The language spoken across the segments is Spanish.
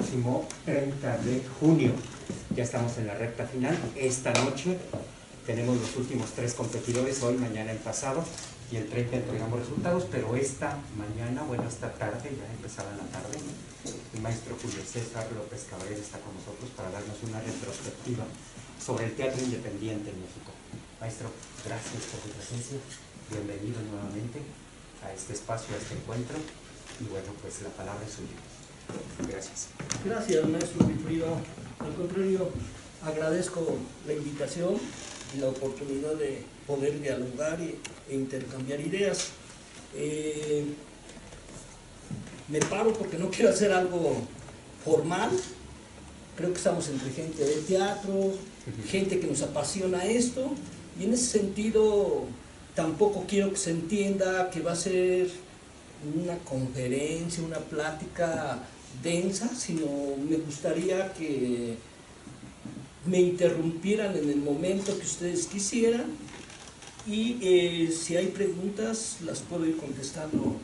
próximo 30 de junio. Ya estamos en la recta final. Esta noche tenemos los últimos 3 competidores, hoy, mañana y pasado, y el 30 entregamos resultados, pero esta mañana, bueno, esta tarde, ya empezada la tarde, el maestro Julio César López Cabrera está con nosotros para darnos una retrospectiva sobre el teatro independiente en México. Maestro, gracias por tu presencia, bienvenido nuevamente a este espacio, a este encuentro, y bueno, pues la palabra es suya. Gracias. Gracias, maestro Wilfrido. Al contrario, agradezco la invitación y la oportunidad de poder dialogar e intercambiar ideas. Me paro porque no quiero hacer algo formal. Creo que estamos entre gente de teatro, gente que nos apasiona esto, y en ese sentido tampoco quiero que se entienda que va a ser una conferencia, una plática densa, sino me gustaría que me interrumpieran en el momento que ustedes quisieran, y si hay preguntas las puedo ir contestando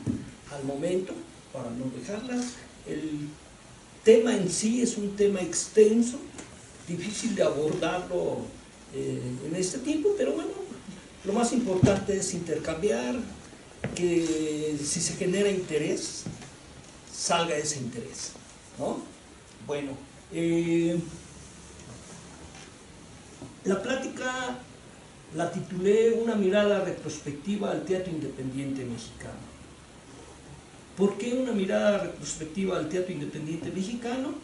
al momento para no dejarlas. El tema en sí es un tema extenso, difícil de abordarlo en este tiempo, pero bueno, lo más importante es intercambiar, que si se genera interés, salga ese interés, ¿no? Bueno, la plática la titulé Una mirada retrospectiva al teatro independiente mexicano. ¿Por qué una mirada retrospectiva al teatro independiente mexicano?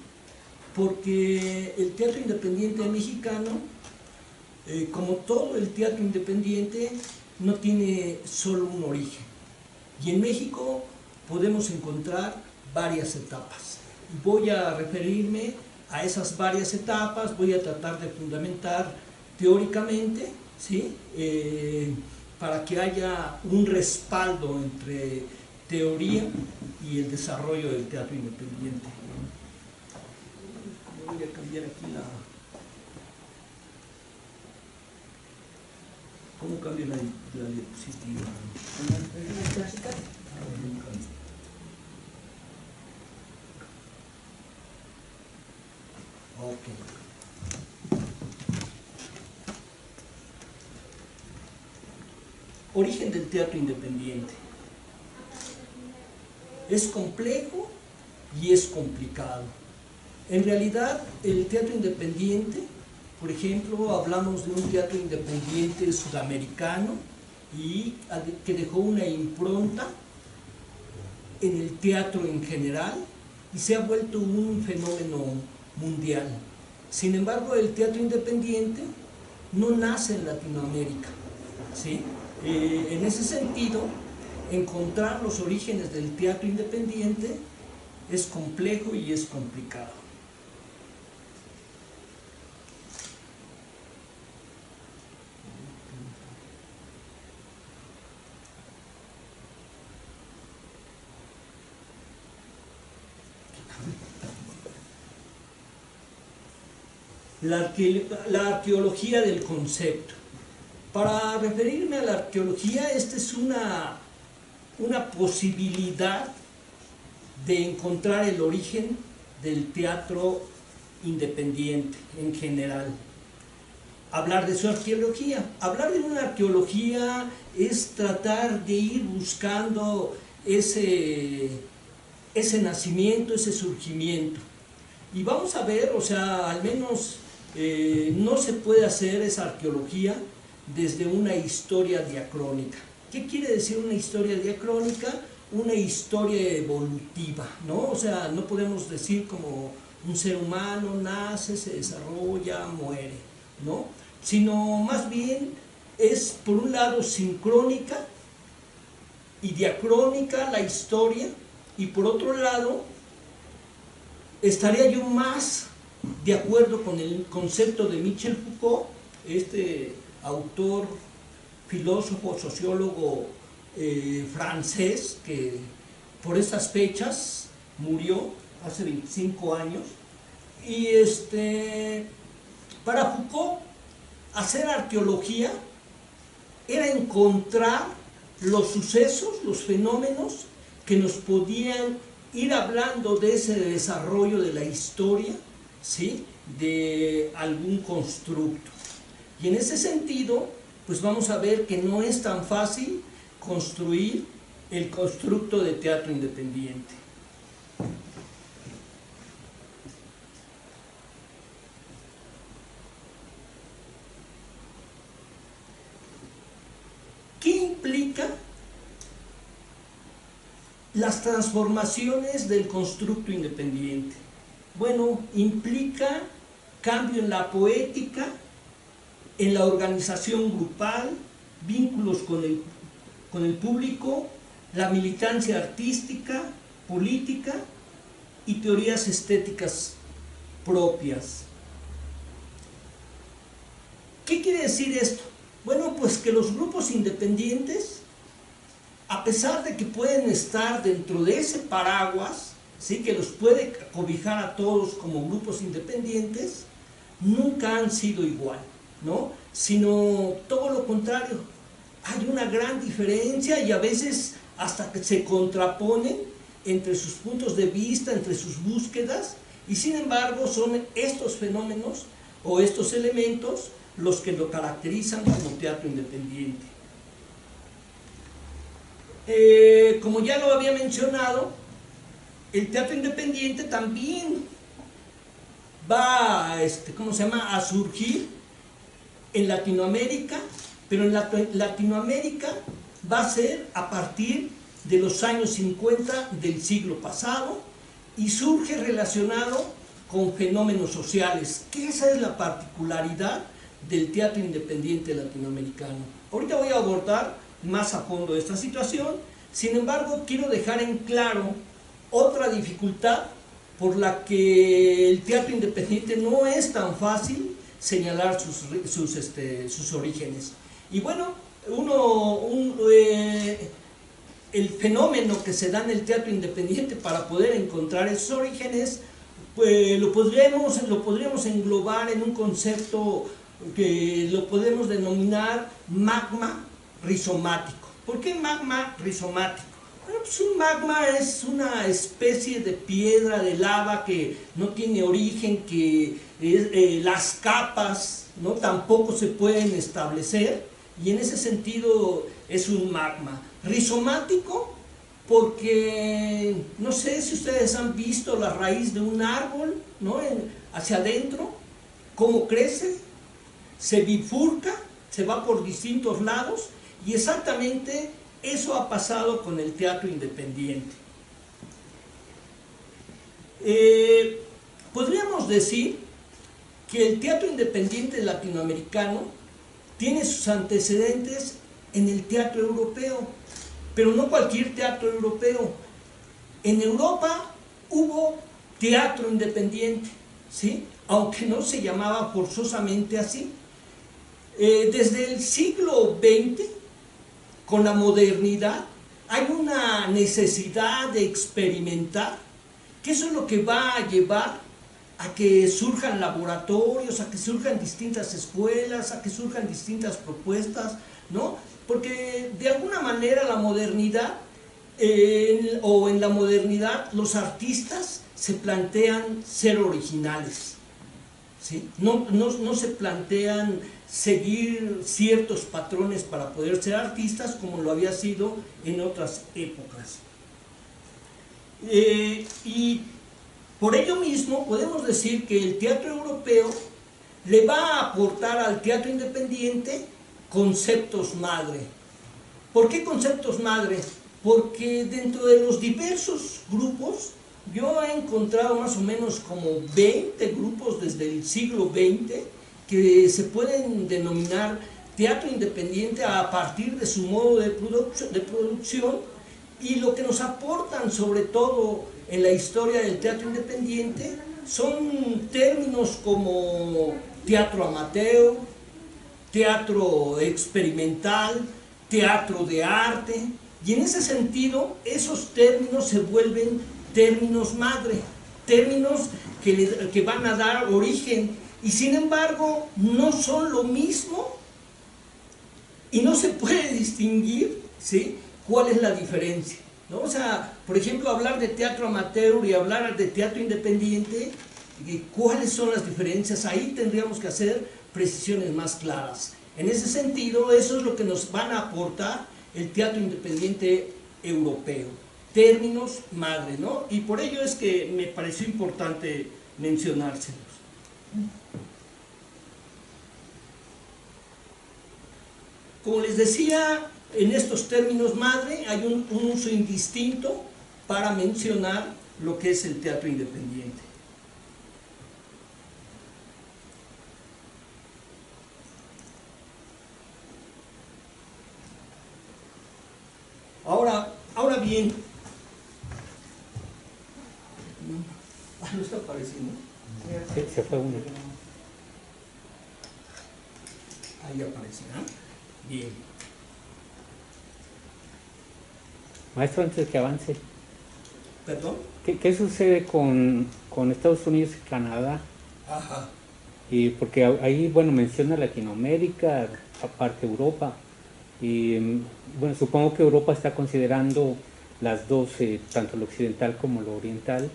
Porque el teatro independiente mexicano, como todo el teatro independiente, no tiene solo un origen. Y en México podemos encontrar varias etapas. Voy a referirme a esas varias etapas, voy a tratar de fundamentar teóricamente, ¿sí? Para que haya un respaldo entre teoría y el desarrollo del teatro independiente. Voy a cambiar aquí la... ¿Cómo cambia la diapositiva? ¿La clásica? Ok. Origen del teatro independiente. Es complejo y es complicado. En realidad, el teatro independiente, por ejemplo, hablamos de un teatro independiente sudamericano y que dejó una impronta en el teatro en general y se ha vuelto un fenómeno mundial. Sin embargo, el teatro independiente no nace en Latinoamérica, ¿sí? En ese sentido, encontrar los orígenes del teatro independiente es complejo y es complicado. La arqueología del concepto. Para referirme a la arqueología, esta es una posibilidad de encontrar el origen del teatro independiente en general. Hablar de su arqueología. Hablar de una arqueología es tratar de ir buscando ese nacimiento, ese surgimiento. Y vamos a ver, o sea, al menos no se puede hacer esa arqueología desde una historia diacrónica. ¿Qué quiere decir una historia diacrónica? Una historia evolutiva, ¿no? O sea, no podemos decir como un ser humano nace, se desarrolla, muere, ¿no? Sino más bien es, por un lado, sincrónica y diacrónica la historia, y por otro lado, estaría yo más de acuerdo con el concepto de Michel Foucault, este autor, filósofo, sociólogo francés, que por estas fechas murió hace 25 años. Y para Foucault, hacer arqueología era encontrar los sucesos, los fenómenos que nos podían ir hablando de ese desarrollo de la historia, ¿sí?, de algún constructo. Y en ese sentido, pues vamos a ver que no es tan fácil construir el constructo de teatro independiente. ¿Qué implica las transformaciones del constructo independiente? Bueno, implica cambio en la poética, en la organización grupal, vínculos con el público, la militancia artística, política y teorías estéticas propias. ¿Qué quiere decir esto? Bueno, pues que los grupos independientes, a pesar de que pueden estar dentro de ese paraguas, ¿sí?, que los puede cobijar a todos como grupos independientes, nunca han sido igual, ¿no?, sino todo lo contrario. Hay una gran diferencia y a veces hasta que se contraponen entre sus puntos de vista, entre sus búsquedas, y sin embargo son estos fenómenos o estos elementos los que lo caracterizan como teatro independiente. Como ya lo había mencionado, el teatro independiente también va a surgir en Latinoamérica, pero en Latinoamérica va a ser a partir de los años 50 del siglo pasado y surge relacionado con fenómenos sociales, que esa es la particularidad del teatro independiente latinoamericano. Ahorita voy a abordar más a fondo esta situación, sin embargo quiero dejar en claro otra dificultad por la que el teatro independiente no es tan fácil señalar sus orígenes. Y bueno, el fenómeno que se da en el teatro independiente para poder encontrar esos orígenes, pues lo podríamos englobar en un concepto que lo podemos denominar magma rizomático. ¿Por qué magma rizomático? Bueno, pues un magma es una especie de piedra de lava que no tiene origen, que las capas, ¿no?, tampoco se pueden establecer, y en ese sentido es un magma rizomático porque no sé si ustedes han visto la raíz de un árbol, ¿no?, hacia adentro, cómo crece, se bifurca, se va por distintos lados, y exactamente eso ha pasado con el teatro independiente. Podríamos decir que el teatro independiente latinoamericano tiene sus antecedentes en el teatro europeo, pero no cualquier teatro europeo. En Europa hubo teatro independiente, ¿sí?, aunque no se llamaba forzosamente así. Desde el siglo XX, con la modernidad, hay una necesidad de experimentar, que eso es lo que va a llevar a que surjan laboratorios, a que surjan distintas escuelas, a que surjan distintas propuestas, ¿no? Porque de alguna manera la modernidad, en la modernidad los artistas se plantean ser originales, ¿sí? No se plantean seguir ciertos patrones para poder ser artistas como lo había sido en otras épocas. Y por ello mismo podemos decir que el teatro europeo le va a aportar al teatro independiente conceptos madre. ¿Por qué conceptos madre? Porque dentro de los diversos grupos, yo he encontrado más o menos como 20 grupos desde el siglo XX que se pueden denominar teatro independiente a partir de su modo de producción, y lo que nos aportan sobre todo en la historia del teatro independiente son términos como teatro amateur, teatro experimental, teatro de arte, y en ese sentido esos términos se vuelven términos madre, términos que van a dar origen, y sin embargo no son lo mismo y no se puede distinguir, ¿sí?, cuál es la diferencia. ¿no? O sea, por ejemplo, hablar de teatro amateur y hablar de teatro independiente, ¿cuáles son las diferencias? Ahí tendríamos que hacer precisiones más claras. En ese sentido, eso es lo que nos van a aportar el teatro independiente europeo. Términos madre, ¿no? Y por ello es que me pareció importante mencionárselos. Como les decía, en estos términos madre hay un uso indistinto para mencionar lo que es el teatro independiente. Ahora bien, no está apareciendo. Se fue uno. Ahí aparecerá. Bien. Maestro, antes de que avance, ¿Perdón? ¿qué sucede con Estados Unidos y Canadá? Ajá. Y porque ahí, bueno, menciona Latinoamérica, aparte Europa. Y bueno, supongo que Europa está considerando las dos, tanto lo occidental como lo oriental.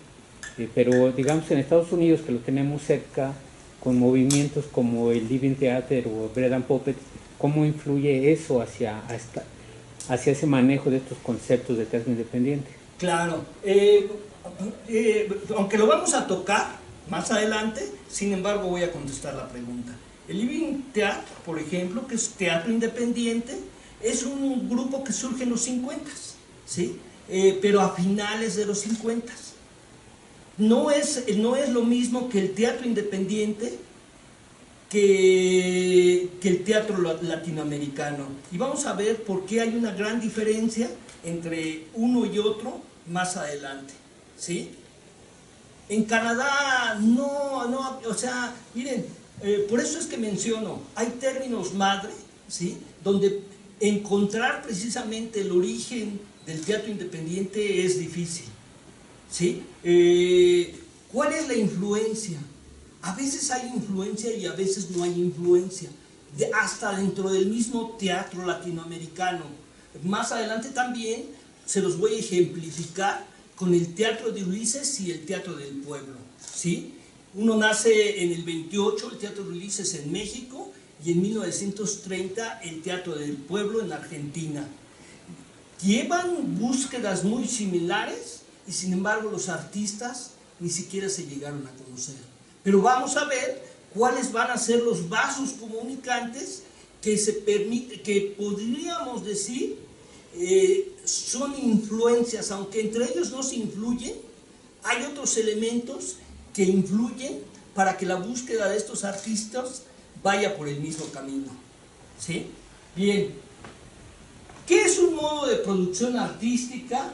Pero digamos en Estados Unidos, que lo tenemos cerca, con movimientos como el Living Theater o Bread and Puppets, ¿cómo influye eso hacia ese manejo de estos conceptos de teatro independiente? Claro. Aunque lo vamos a tocar más adelante, sin embargo voy a contestar la pregunta. El Living Theater, por ejemplo, que es teatro independiente, es un grupo que surge en los 50, ¿sí? Pero a finales de los 50. No es lo mismo que el teatro independiente que el teatro latinoamericano. Y vamos a ver por qué hay una gran diferencia entre uno y otro más adelante, ¿sí? En Canadá o sea, miren, por eso es que menciono, hay términos madre, ¿sí? Donde encontrar precisamente el origen del teatro independiente es difícil, ¿sí? ¿Cuál es la influencia? A veces hay influencia y a veces no hay influencia, hasta dentro del mismo teatro latinoamericano. Más adelante también se los voy a ejemplificar con el teatro de Ulises y el teatro del pueblo, ¿sí? Uno nace en el 28, el teatro de Ulises en México, y en 1930 el teatro del pueblo en Argentina. Llevan búsquedas muy similares y sin embargo los artistas ni siquiera se llegaron a conocer. Pero vamos a ver cuáles van a ser los vasos comunicantes que podríamos decir son influencias, aunque entre ellos no se influyen, hay otros elementos que influyen para que la búsqueda de estos artistas vaya por el mismo camino, ¿sí? Bien, ¿qué es un modo de producción artística?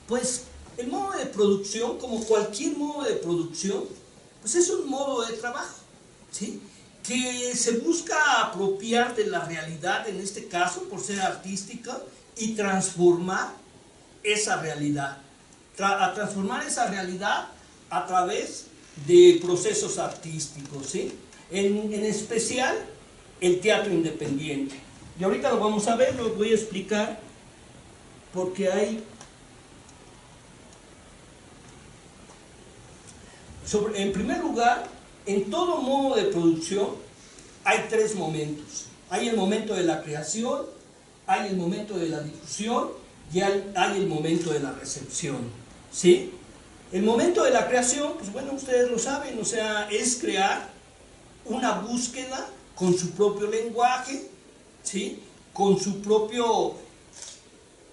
Pues el modo de producción, como cualquier modo de producción, pues es un modo de trabajo, ¿sí? Que se busca apropiar de la realidad, en este caso, por ser artística, y transformar esa realidad. Transformar esa realidad a través de procesos artísticos, ¿sí? En especial, el teatro independiente. Y ahorita lo vamos a ver, lo voy a explicar, porque hay... en primer lugar, en todo modo de producción hay tres momentos. Hay el momento de la creación, hay el momento de la difusión y hay el momento de la recepción, ¿sí? El momento de la creación, pues bueno, ustedes lo saben, o sea, es crear una búsqueda con su propio lenguaje, ¿sí? Con su propio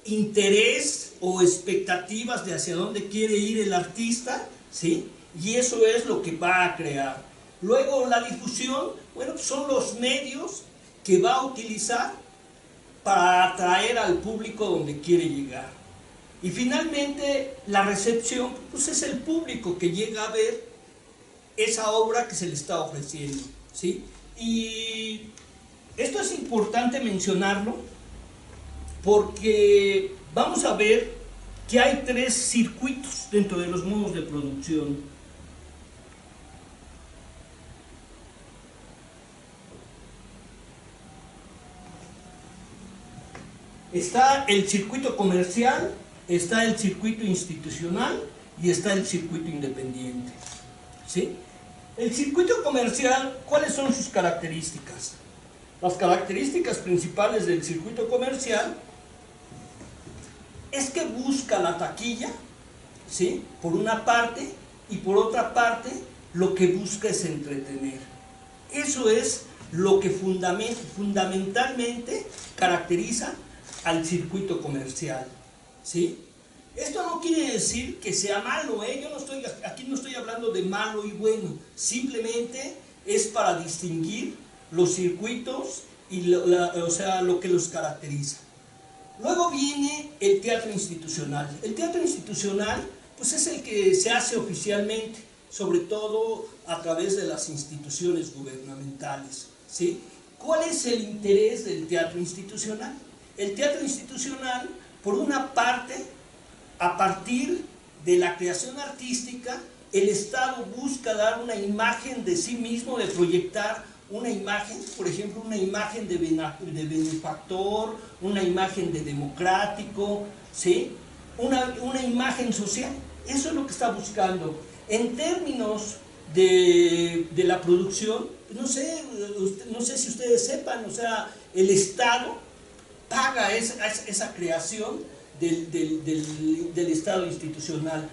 interés o expectativas de hacia dónde quiere ir el artista, ¿sí? Y eso es lo que va a crear. Luego la difusión, bueno, son los medios que va a utilizar para atraer al público donde quiere llegar. Y finalmente la recepción, pues es el público que llega a ver esa obra que se le está ofreciendo, ¿sí? Y esto es importante mencionarlo porque vamos a ver que hay tres circuitos dentro de los modos de producción. Está el circuito comercial, está el circuito institucional y está el circuito independiente, ¿sí? El circuito comercial, ¿cuáles son sus características? Las características principales del circuito comercial es que busca la taquilla, ¿sí? Por una parte, y por otra parte lo que busca es entretener. Eso es lo que fundamentalmente caracteriza al circuito comercial, ¿sí? Esto no quiere decir que sea malo, ¿eh? Aquí no estoy hablando de malo y bueno, simplemente es para distinguir los circuitos y o sea, lo que los caracteriza. Luego viene el teatro institucional. El teatro institucional pues es el que se hace oficialmente, sobre todo a través de las instituciones gubernamentales, ¿sí? ¿Cuál es el interés del teatro institucional? El teatro institucional, por una parte, a partir de la creación artística, el Estado busca dar una imagen de sí mismo, de proyectar una imagen, por ejemplo, una imagen de benefactor, una imagen de democrático, ¿sí? Una imagen social. Eso es lo que está buscando. En términos de la producción, no sé si ustedes sepan, o sea, el Estado paga esa creación del Estado institucional.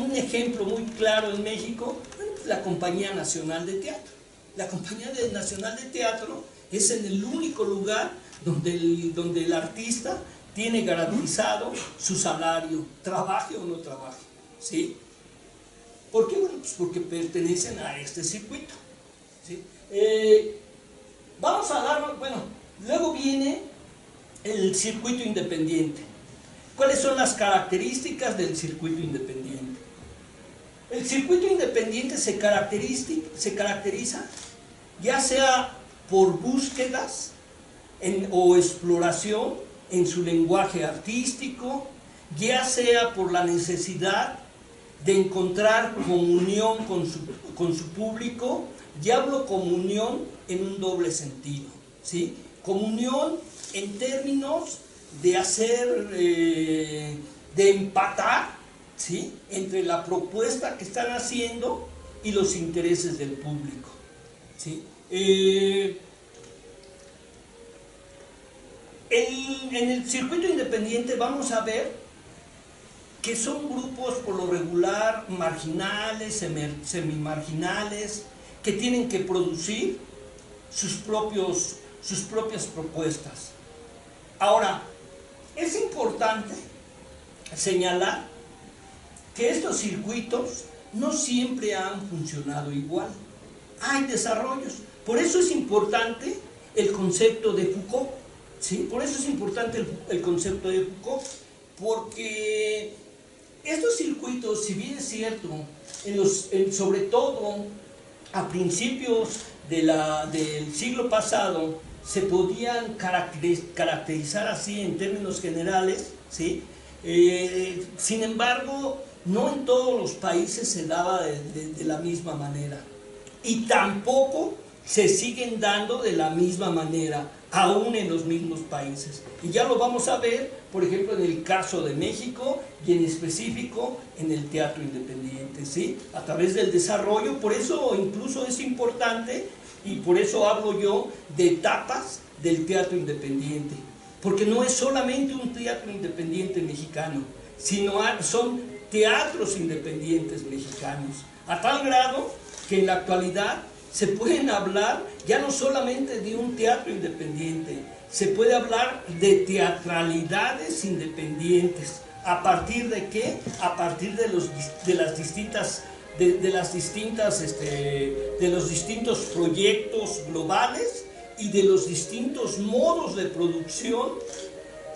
Un ejemplo muy claro en México, la Compañía Nacional de Teatro. La Compañía Nacional de Teatro es en el único lugar donde el artista tiene garantizado su salario, trabaje o no trabaje, ¿sí? ¿Por qué? Bueno, pues porque pertenecen a este circuito, ¿sí? Luego viene el circuito independiente. ¿Cuáles son las características del circuito independiente? El circuito independiente se caracteriza ya sea por búsquedas o exploración en su lenguaje artístico, ya sea por la necesidad de encontrar comunión con su público. Y hablo comunión en un doble sentido, ¿sí? Comunión en términos de hacer, de empatar, ¿sí? Entre la propuesta que están haciendo y los intereses del público, ¿sí? En el circuito independiente vamos a ver que son grupos por lo regular marginales, semimarginales, que tienen que producir sus propias propuestas. Ahora, es importante señalar que estos circuitos no siempre han funcionado igual. Hay desarrollos. Por eso es importante el concepto de Foucault, ¿sí? Por eso es importante el concepto de Foucault, porque estos circuitos, si bien es cierto, sobre todo a principios del siglo pasado, se podían caracterizar así en términos generales, ¿sí? Sin embargo, no en todos los países se daba de la misma manera, y tampoco se siguen dando de la misma manera, aún en los mismos países. Y ya lo vamos a ver, por ejemplo, en el caso de México y en específico en el teatro independiente, ¿sí? A través del desarrollo. Por eso incluso es importante, y por eso hablo yo de etapas del teatro independiente, porque no es solamente un teatro independiente mexicano, sino son teatros independientes mexicanos, a tal grado que en la actualidad se pueden hablar ya no solamente de un teatro independiente, se puede hablar de teatralidades independientes. ¿A partir de qué? A partir de los distintos proyectos globales y de los distintos modos de producción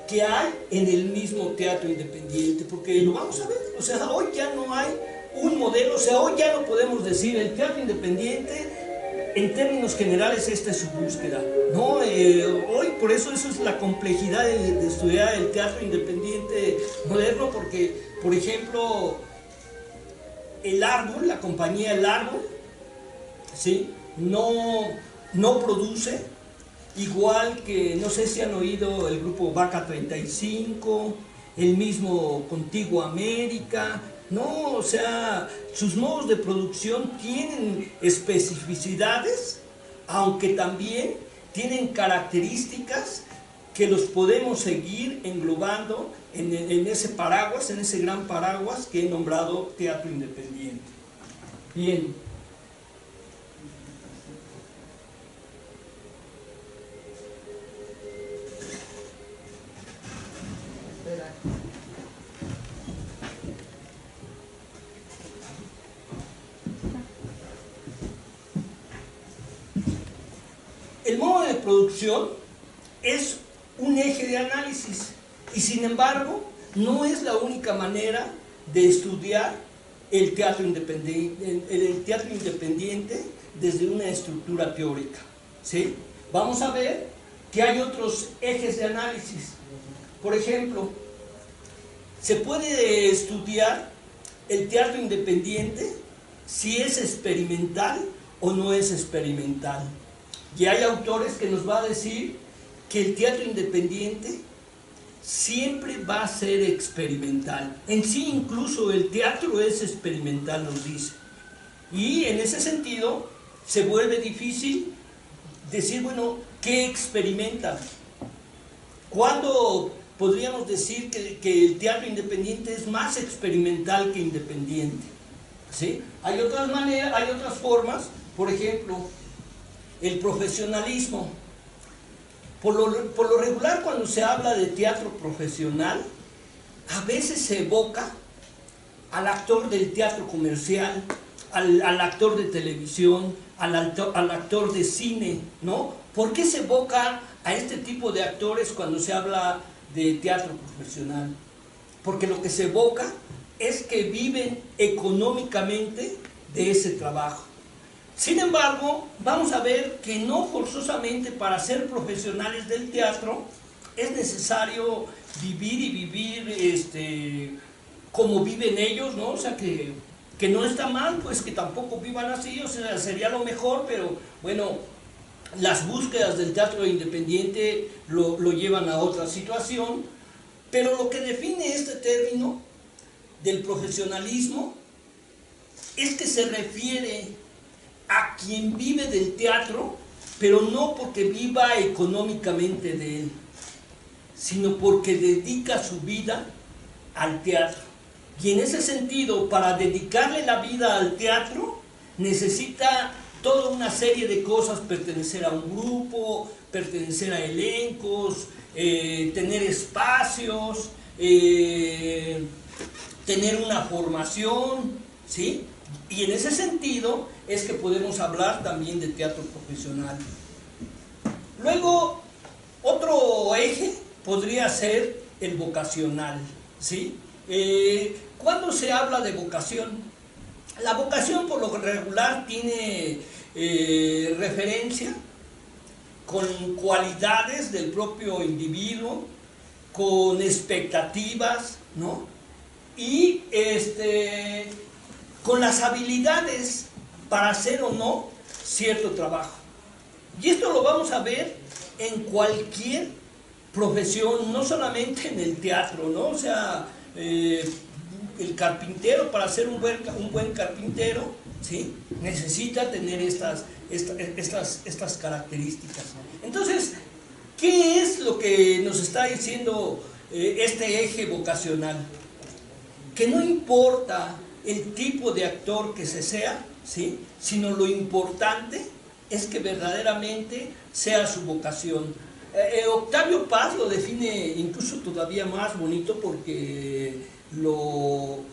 que hay en el mismo teatro independiente, porque lo vamos a ver, o sea, hoy ya no hay un modelo, o sea, hoy ya no podemos decir el teatro independiente, en términos generales esta es su búsqueda, ¿no? Hoy por eso es la complejidad de estudiar el teatro independiente moderno, porque, por ejemplo, El Árbol, la compañía El Árbol, ¿sí? no produce, igual que, no sé si han oído el grupo Vaca 35, el mismo Contigo América, no, o sea, sus modos de producción tienen especificidades, aunque también tienen características que los podemos seguir englobando en ese paraguas, en ese gran paraguas que he nombrado teatro independiente. Bien. El modo de producción es un eje de análisis y sin embargo no es la única manera de estudiar el teatro independiente desde una estructura teórica, ¿sí? Vamos a ver que hay otros ejes de análisis. Por ejemplo, se puede estudiar el teatro independiente si es experimental o no es experimental. Y hay autores que nos va a decir que el teatro independiente siempre va a ser experimental. En sí, incluso el teatro es experimental, nos dice. Y en ese sentido, se vuelve difícil decir, bueno, ¿qué experimenta? ¿Cuándo podríamos decir que el teatro independiente es más experimental que independiente? ¿Sí? Hay otras maneras, hay otras formas, por ejemplo, el profesionalismo. Por lo regular, cuando se habla de teatro profesional, a veces se evoca al actor del teatro comercial, al actor de televisión, al actor de cine, ¿no? ¿Por qué se evoca a este tipo de actores cuando se habla de teatro profesional? Porque lo que se evoca es que viven económicamente de ese trabajo. Sin embargo, vamos a ver que no forzosamente para ser profesionales del teatro es necesario vivir y vivir como viven ellos, ¿no? O sea, que no está mal, pues que tampoco vivan así, o sea, sería lo mejor, pero bueno, las búsquedas del teatro independiente lo llevan a otra situación, pero lo que define este término del profesionalismo es que se refiere a quien vive del teatro, pero no porque viva económicamente de él, sino porque dedica su vida al teatro. Y en ese sentido, para dedicarle la vida al teatro, necesita toda una serie de cosas: pertenecer a un grupo, pertenecer a elencos, tener espacios, tener una formación, ¿sí? Y en ese sentido es que podemos hablar también de teatro profesional. Luego, otro eje podría ser el vocacional, ¿sí? ¿Cuándo se habla de vocación? La vocación por lo regular tiene referencia con cualidades del propio individuo, con expectativas, ¿no? Y con las habilidades para hacer o no cierto trabajo. Y esto lo vamos a ver en cualquier profesión, no solamente en el teatro, ¿no? O sea, el carpintero, para ser un buen carpintero, ¿sí?, necesita tener estas características. Entonces, ¿qué es lo que nos está diciendo este eje vocacional? Que no importa el tipo de actor que se sea, ¿sí?, sino lo importante es que verdaderamente sea su vocación. Octavio Paz lo define incluso todavía más bonito, porque lo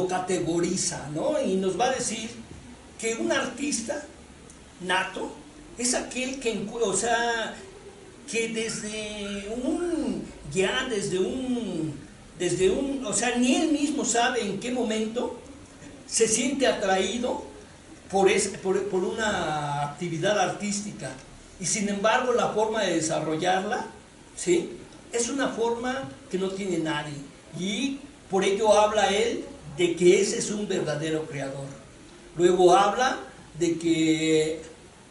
categoriza, ¿no? Y nos va a decir que un artista nato es aquel que, o sea, que o sea, ni él mismo sabe en qué momento se siente atraído por una actividad artística, y sin embargo la forma de desarrollarla, ¿sí?, es una forma que no tiene nadie, y por ello habla él de que ese es un verdadero creador. Luego habla de que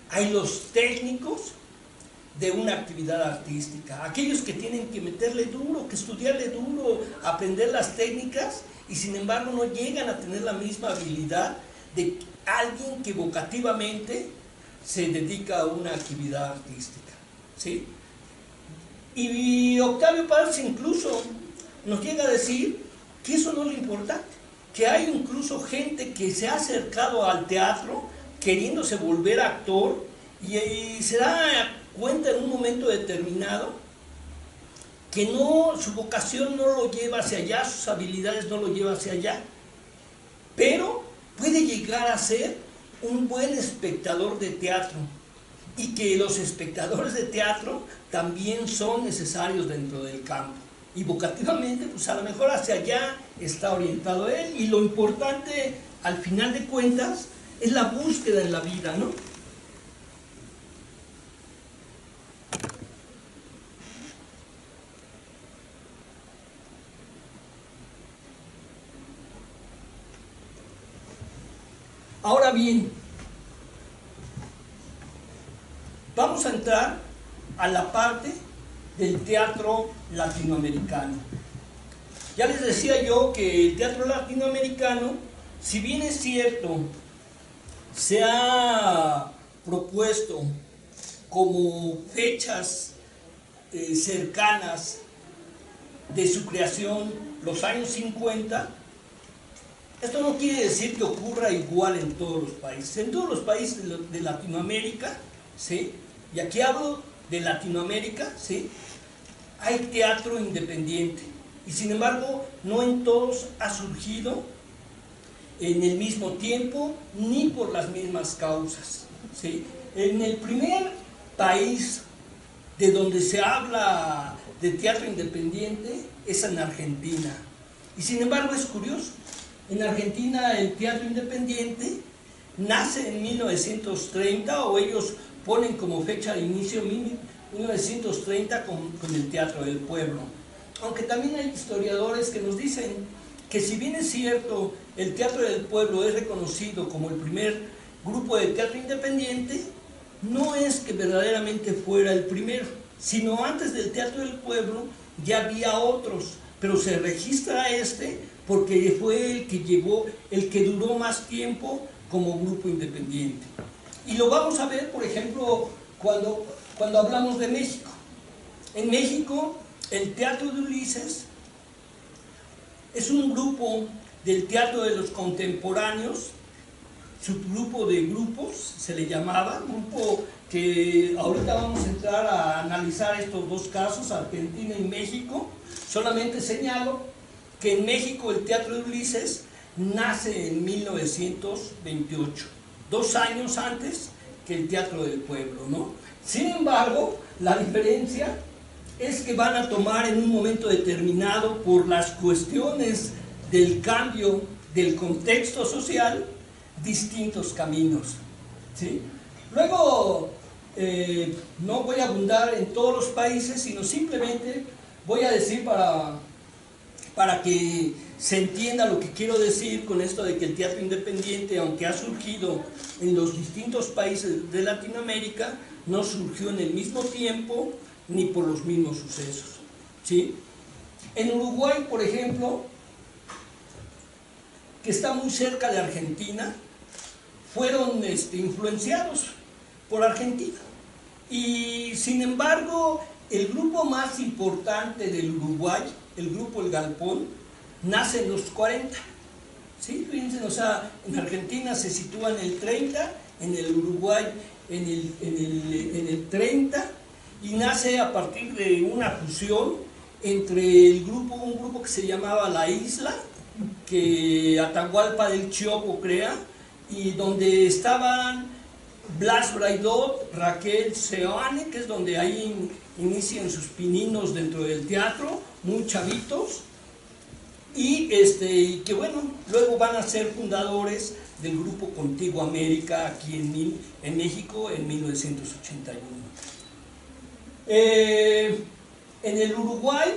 hay los técnicos de una actividad artística. Aquellos que tienen que meterle duro, que estudiarle duro, aprender las técnicas y sin embargo no llegan a tener la misma habilidad de alguien que vocativamente se dedica a una actividad artística, ¿sí? Y Octavio Paz incluso nos llega a decir que eso no es lo importante, que hay incluso gente que se ha acercado al teatro queriéndose volver actor y se da cuenta en un momento determinado que no, su vocación no lo lleva hacia allá, sus habilidades no lo llevan hacia allá, pero puede llegar a ser un buen espectador de teatro y que los espectadores de teatro también son necesarios dentro del campo y vocativamente pues a lo mejor hacia allá está orientado él y lo importante al final de cuentas es la búsqueda en la vida, ¿no? Ahora bien, vamos a entrar a la parte del teatro latinoamericano. Ya les decía yo que el teatro latinoamericano, si bien es cierto, se ha propuesto como fechas cercanas de su creación los años 50, esto no quiere decir que ocurra igual en todos los países. En todos los países de Latinoamérica, ¿sí? Y aquí hablo de Latinoamérica, ¿sí? Hay teatro independiente. Y sin embargo, no en todos ha surgido en el mismo tiempo ni por las mismas causas, ¿sí? En el primer país de donde se habla de teatro independiente es en Argentina. Y sin embargo es curioso. En Argentina el teatro independiente nace en 1930 o ellos ponen como fecha de inicio 1930 con el Teatro del Pueblo. Aunque también hay historiadores que nos dicen que si bien es cierto el Teatro del Pueblo es reconocido como el primer grupo de teatro independiente, no es que verdaderamente fuera el primero, sino antes del Teatro del Pueblo ya había otros, pero se registra este porque fue el que llevó, el que duró más tiempo como grupo independiente. Y lo vamos a ver, por ejemplo, cuando hablamos de México. En México, el Teatro de Ulises es un grupo del teatro de los contemporáneos, subgrupo de grupos, se le llamaba, grupo que ahorita vamos a entrar a analizar estos dos casos, Argentina y México. Solamente señalo que en México el Teatro de Ulises nace en 1928, 2 años antes que el Teatro del Pueblo, ¿no? Sin embargo, la diferencia es que van a tomar en un momento determinado, por las cuestiones del cambio del contexto social, distintos caminos, ¿sí? Luego, no voy a abundar en todos los países, sino simplemente voy a decir para que se entienda lo que quiero decir con esto de que el teatro independiente, aunque ha surgido en los distintos países de Latinoamérica, no surgió en el mismo tiempo ni por los mismos sucesos, ¿sí? En Uruguay, por ejemplo, que está muy cerca de Argentina, fueron influenciados por Argentina. Y sin embargo, el grupo más importante del Uruguay, el grupo El Galpón, nace en los 40. ¿Sí? Fíjense, o sea, en Argentina se sitúa en el 30, en el Uruguay en el 30, y nace a partir de una fusión entre un grupo que se llamaba La Isla, que Atahualpa del Chopo crea, y donde estaban Blas Braidot, Raquel Seoane, que es donde ahí inician sus pininos dentro del teatro, muy chavitos, y que bueno, luego van a ser fundadores del grupo Contigo América aquí en México en 1981. En el Uruguay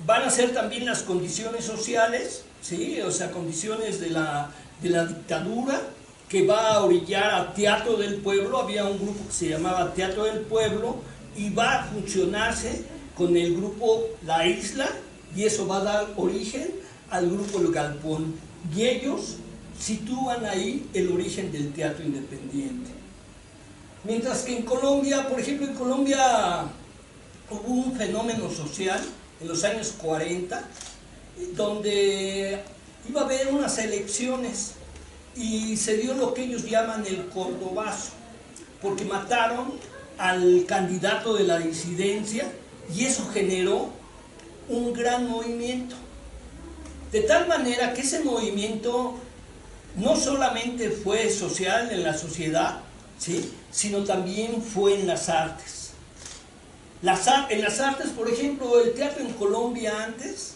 van a ser también las condiciones sociales, ¿sí? O sea, condiciones de la dictadura, que va a orillar a Teatro del Pueblo. Había un grupo que se llamaba Teatro del Pueblo y va a funcionarse con el grupo La Isla, y eso va a dar origen al grupo El Galpón, y ellos sitúan ahí el origen del teatro independiente. Mientras que en Colombia, por ejemplo, en Colombia hubo un fenómeno social en los años 40, donde iba a haber unas elecciones y se dio lo que ellos llaman el Cordobazo, porque mataron al candidato de la disidencia, y eso generó un gran movimiento. De tal manera que ese movimiento no solamente fue social en la sociedad, ¿sí?, sino también fue en las artes. En las artes, por ejemplo, el teatro en Colombia antes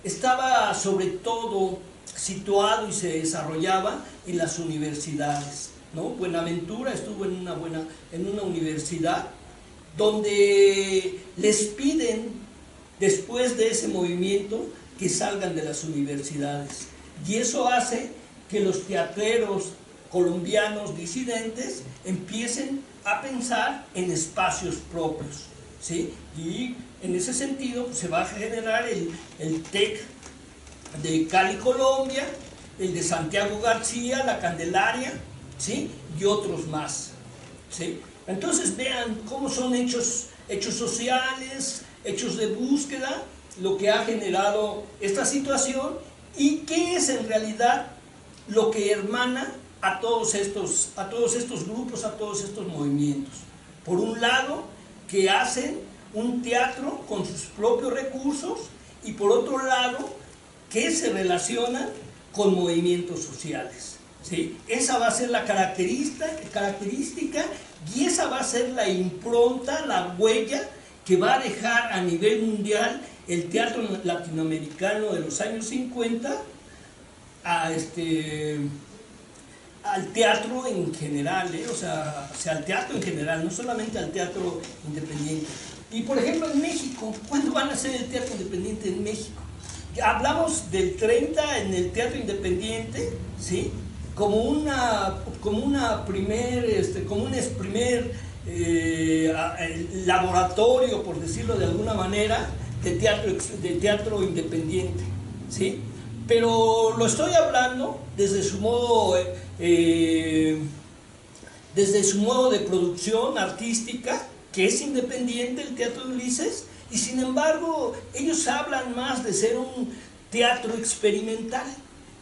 estaba sobre todo situado y se desarrollaba en las universidades, ¿no? Buenaventura estuvo en una universidad donde les piden, después de ese movimiento, que salgan de las universidades. Y eso hace que los teatreros colombianos disidentes empiecen a pensar en espacios propios, ¿sí? Y en ese sentido pues, se va a generar el TEC de Cali, Colombia, el de Santiago García, La Candelaria, ¿sí?, y otros más, ¿sí? Entonces vean cómo son hechos sociales, hechos de búsqueda, lo que ha generado esta situación, y qué es en realidad lo que hermana a todos estos grupos, a todos estos movimientos. Por un lado, que hacen un teatro con sus propios recursos, y por otro lado, que se relacionan con movimientos sociales, ¿sí? Esa va a ser la característica, y esa va a ser la impronta, la huella que va a dejar a nivel mundial el teatro latinoamericano de los años 50 al teatro en general, o sea, al teatro en general, no solamente al teatro independiente. Y por ejemplo en México, ¿cuándo van a hacer el teatro independiente en México? Hablamos del 30 en el teatro independiente, ¿sí?, como un primer laboratorio, por decirlo de alguna manera, de teatro independiente, ¿sí? Pero lo estoy hablando desde su modo de producción artística, que es independiente, el Teatro de Ulises, y sin embargo ellos hablan más de ser un teatro experimental.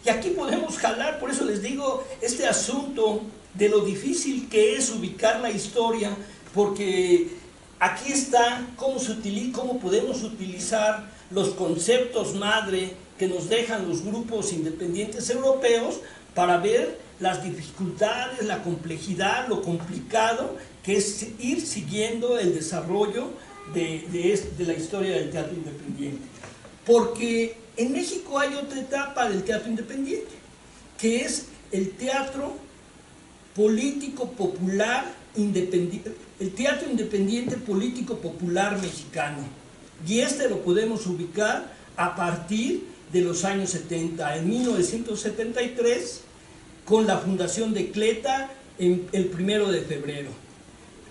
Y aquí podemos jalar, por eso les digo, este asunto de lo difícil que es ubicar la historia, porque aquí está cómo podemos utilizar los conceptos madre que nos dejan los grupos independientes europeos para ver las dificultades, la complejidad, lo complicado que es ir siguiendo el desarrollo de la historia del teatro independiente. Porque en México hay otra etapa del teatro independiente, que es el teatro político popular independiente, el teatro independiente político popular mexicano. Y lo podemos ubicar a partir de los años 70, en 1973, con la fundación de Cleta el 1 de febrero.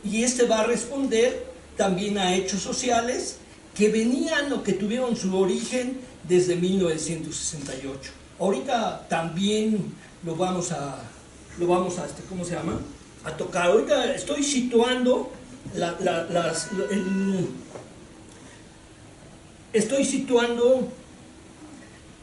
Y va a responder también a hechos sociales que venían o que tuvieron su origen desde 1968. Ahorita también lo vamos a ¿cómo se llama?, a tocar. Ahorita estoy situando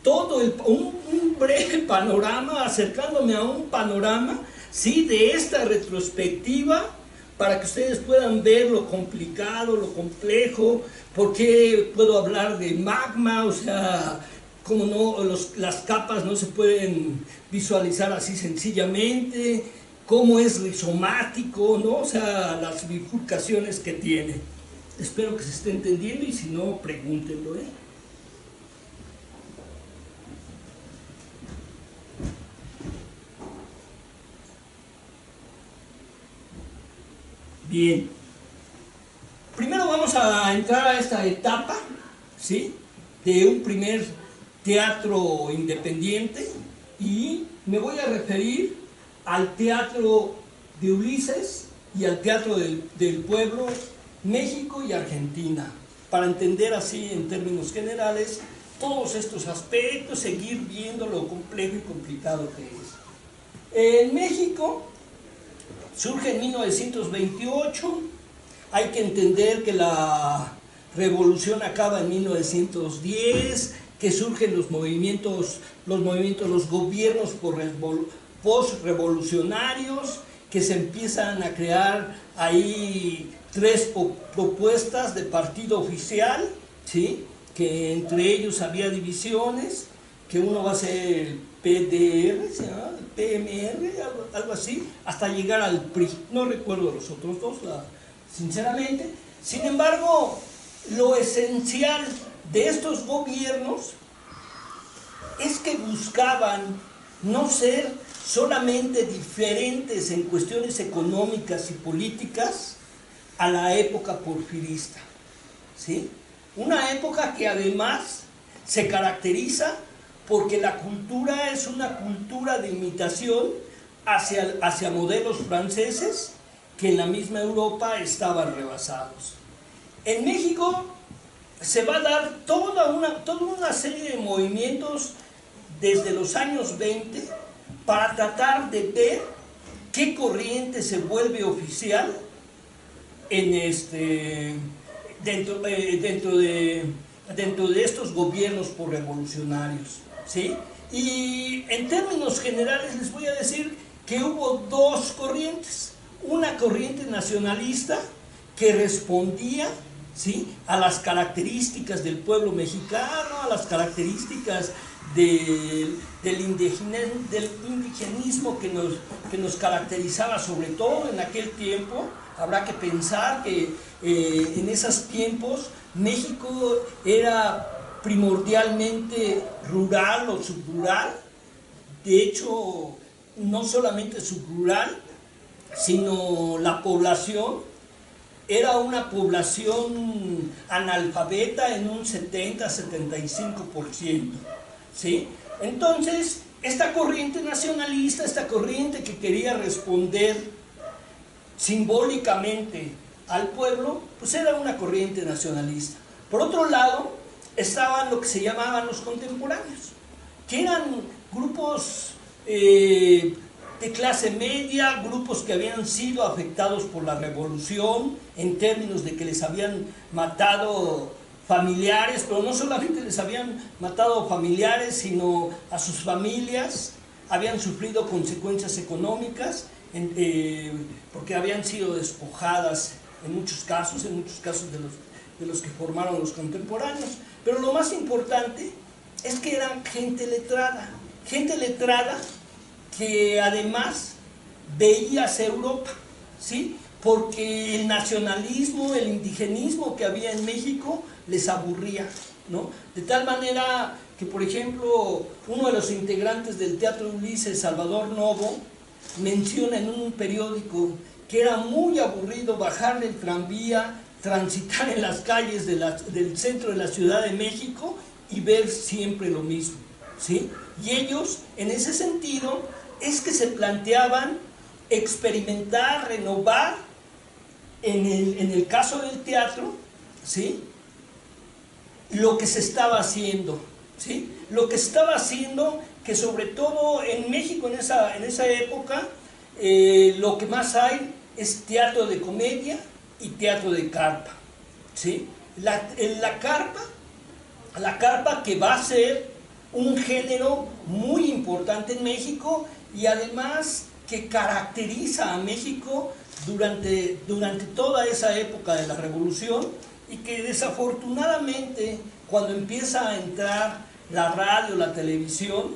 todo un breve panorama, acercándome a un panorama, ¿sí?, de esta retrospectiva, para que ustedes puedan ver lo complicado, lo complejo, por qué puedo hablar de magma, o sea, cómo no, las capas no se pueden visualizar así sencillamente, cómo es rizomático, ¿no? O sea, las bifurcaciones que tiene. Espero que se esté entendiendo, y si no, pregúntenlo, ¿eh? Bien, primero vamos a entrar a esta etapa, ¿sí?, de un primer teatro independiente, y me voy a referir al Teatro de Ulises y al Teatro del Pueblo, México y Argentina, para entender así en términos generales todos estos aspectos, seguir viendo lo complejo y complicado que es. En México surge en 1928, hay que entender que la revolución acaba en 1910, que surgen los gobiernos post-revolucionarios, que se empiezan a crear ahí 3 propuestas de partido oficial, ¿sí? Que entre ellos había divisiones, que uno va a ser el PDR, ¿sí? El PMR, algo así, hasta llegar al PRI. No recuerdo los otros dos, sinceramente. Sin embargo, lo esencial de estos gobiernos es que buscaban no ser solamente diferentes en cuestiones económicas y políticas a la época porfirista, ¿sí? Una época que además se caracteriza porque la cultura es una cultura de imitación hacia modelos franceses que en la misma Europa estaban rebasados. En México se va a dar toda una serie de movimientos desde los años 20 para tratar de ver qué corriente se vuelve oficial en dentro de estos gobiernos revolucionarios, ¿sí? Y en términos generales les voy a decir que hubo 2 corrientes. Una corriente nacionalista que respondía, ¿sí?, a las características del pueblo mexicano, a las características del indigenismo que nos caracterizaba sobre todo en aquel tiempo. Habrá que pensar que en esos tiempos México era primordialmente rural o subrural. De hecho, no solamente subrural, sino la población era una población analfabeta en un 70-75%, ¿sí? Entonces, esta corriente nacionalista, esta corriente que quería responder simbólicamente al pueblo, pues era una corriente nacionalista. Por otro lado, estaban lo que se llamaban los contemporáneos, que eran grupos de clase media, grupos que habían sido afectados por la revolución en términos de que les habían matado familiares, pero no solamente les habían matado familiares, sino a sus familias, habían sufrido consecuencias económicas, porque habían sido despojadas en muchos casos de los que formaron los contemporáneos. Pero lo más importante es que eran gente letrada que además veía hacia Europa, ¿sí? Porque el nacionalismo, el indigenismo que había en México les aburría, ¿no? De tal manera que, por ejemplo, uno de los integrantes del Teatro Ulises, Salvador Novo, menciona en un periódico que era muy aburrido bajar del tranvía, transitar en las calles del centro de la Ciudad de México y ver siempre lo mismo, ¿sí? Y ellos, en ese sentido, es que se planteaban experimentar, renovar, en el caso del teatro, ¿sí?, lo que se estaba haciendo, ¿sí? Lo que estaba haciendo, que sobre todo en México en esa época, lo que más hay es teatro de comedia y teatro de carpa, ¿sí? La carpa que va a ser un género muy importante en México y además que caracteriza a México durante toda esa época de la Revolución, y que desafortunadamente cuando empieza a entrar la radio, la televisión,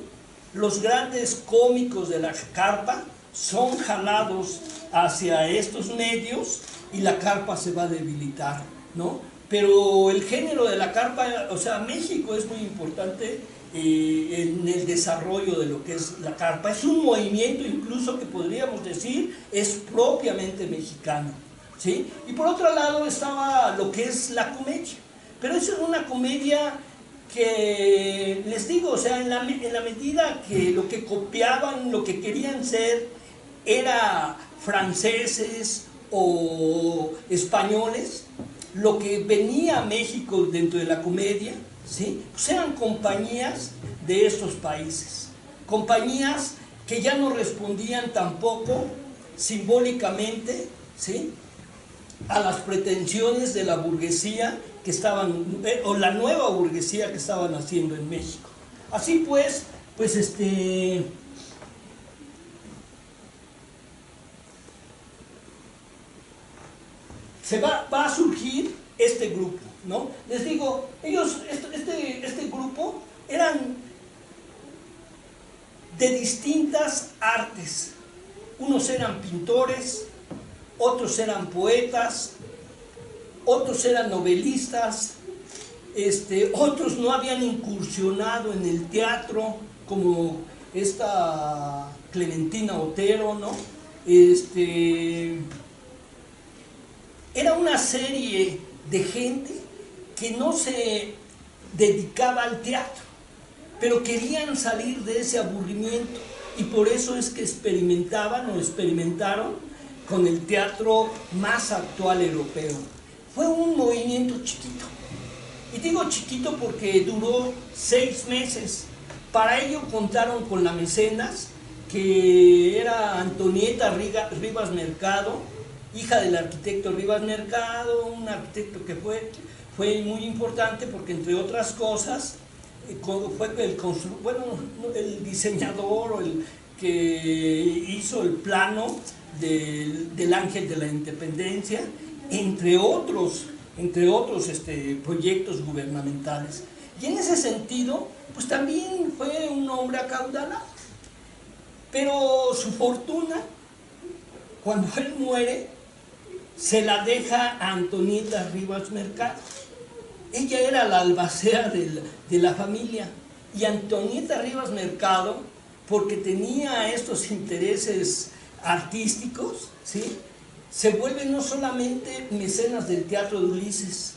los grandes cómicos de la carpa son jalados hacia estos medios y la carpa se va a debilitar, ¿no? Pero el género de la carpa, o sea, México es muy importante en el desarrollo de lo que es la carpa. Es un movimiento incluso que podríamos decir es propiamente mexicano, ¿sí? Y por otro lado estaba lo que es la comedia, pero eso es una comedia que, les digo, o sea, en la medida que lo que copiaban, lo que querían ser, era franceses o españoles, lo que venía a México dentro de la comedia, ¿sí? Pues eran compañías de estos países, compañías que ya no respondían tampoco simbólicamente, ¿sí?, a las pretensiones de la burguesía que estaban, o la nueva burguesía que estaban haciendo en México. Así pues se va a surgir este grupo, ¿no? Les digo, ellos, este grupo eran de distintas artes. Unos eran pintores, otros eran poetas, otros eran novelistas, otros no habían incursionado en el teatro, como esta Clementina Otero, ¿no? Era una serie de gente que no se dedicaba al teatro, pero querían salir de ese aburrimiento, y por eso es que experimentaron con el teatro más actual europeo. Fue un movimiento chiquito, y digo chiquito porque duró 6 meses. Para ello contaron con la mecenas, que era Antonieta Rivas Mercado, hija del arquitecto Rivas Mercado, un arquitecto que fue muy importante porque, entre otras cosas, fue el diseñador, o el que hizo el plano del Ángel de la Independencia, entre otros proyectos gubernamentales. Y en ese sentido, pues también fue un hombre acaudalado. Pero su fortuna, cuando él muere, se la deja a Antonieta Rivas Mercado. Ella era la albacea de la familia, y Antonieta Rivas Mercado, porque tenía estos intereses artísticos, ¿sí?, se vuelve no solamente mecenas del Teatro de Ulises,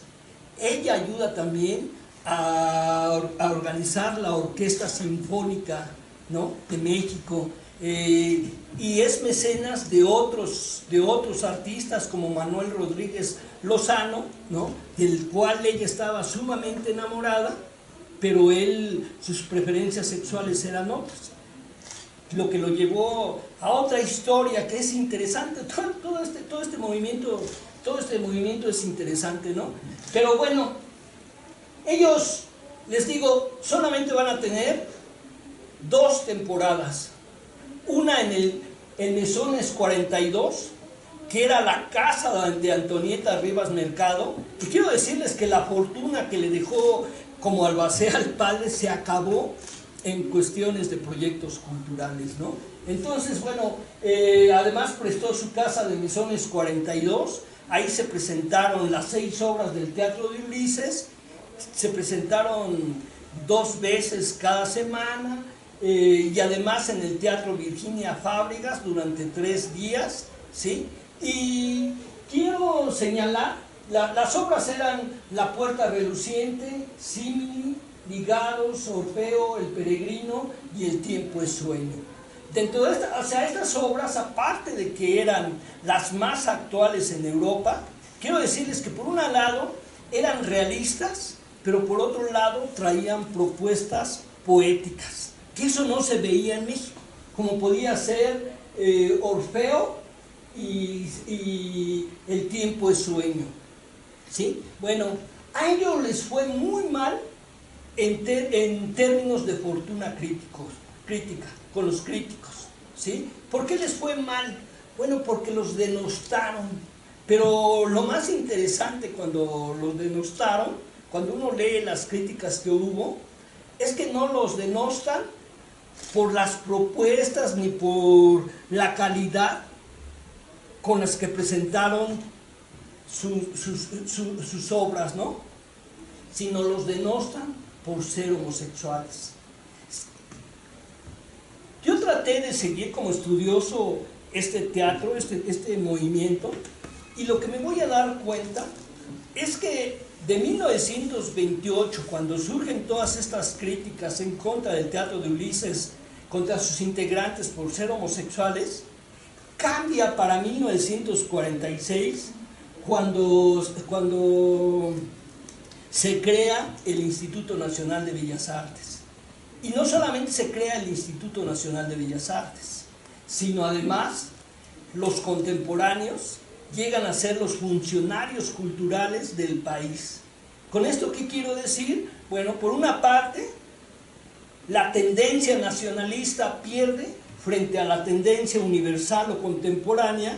ella ayuda también a organizar la Orquesta Sinfónica, ¿no?, de México, y es mecenas de otros artistas como Manuel Rodríguez Lozano, ¿no?, del cual ella estaba sumamente enamorada, pero sus preferencias sexuales eran otras, lo que lo llevó a otra historia que es interesante. Todo este movimiento es interesante, ¿no? Pero bueno, ellos, les digo, solamente van a tener 2 temporadas. Una en Mesones 42, que era la casa de Antonieta Rivas Mercado, y quiero decirles que la fortuna que le dejó como albacea al padre se acabó en cuestiones de proyectos culturales, ¿no? Entonces, bueno, además prestó su casa de Mesones 42, ahí se presentaron las 6 obras del Teatro de Ulises, se presentaron 2 veces cada semana, y además en el Teatro Virginia Fábregas durante 3 días, ¿sí? Y quiero señalar, las obras eran La Puerta Reluciente, Símili, Ligados, Orfeo, El Peregrino y El Tiempo es Sueño. Dentro de estas obras, aparte de que eran las más actuales en Europa, quiero decirles que por un lado eran realistas, pero por otro lado traían propuestas poéticas, que eso no se veía en México, como podía ser Orfeo y El Tiempo es Sueño, ¿sí? Bueno, a ellos les fue muy mal en términos de fortuna crítica, con los críticos, ¿sí? ¿Por qué les fue mal? Bueno, porque los denostaron. Pero lo más interesante cuando los denostaron, cuando uno lee las críticas que hubo, es que no los denostan por las propuestas ni por la calidad con las que presentaron sus obras, ¿no?, sino los denostan por ser homosexuales. Yo traté de seguir como estudioso este teatro, este movimiento, y lo que me voy a dar cuenta es que de 1928, cuando surgen todas estas críticas en contra del Teatro de Ulises, contra sus integrantes por ser homosexuales, cambia para 1946 cuando se crea el Instituto Nacional de Bellas Artes. Y no solamente se crea el Instituto Nacional de Bellas Artes, sino además los contemporáneos llegan a ser los funcionarios culturales del país. ¿Con esto qué quiero decir? Bueno, por una parte, la tendencia nacionalista pierde frente a la tendencia universal o contemporánea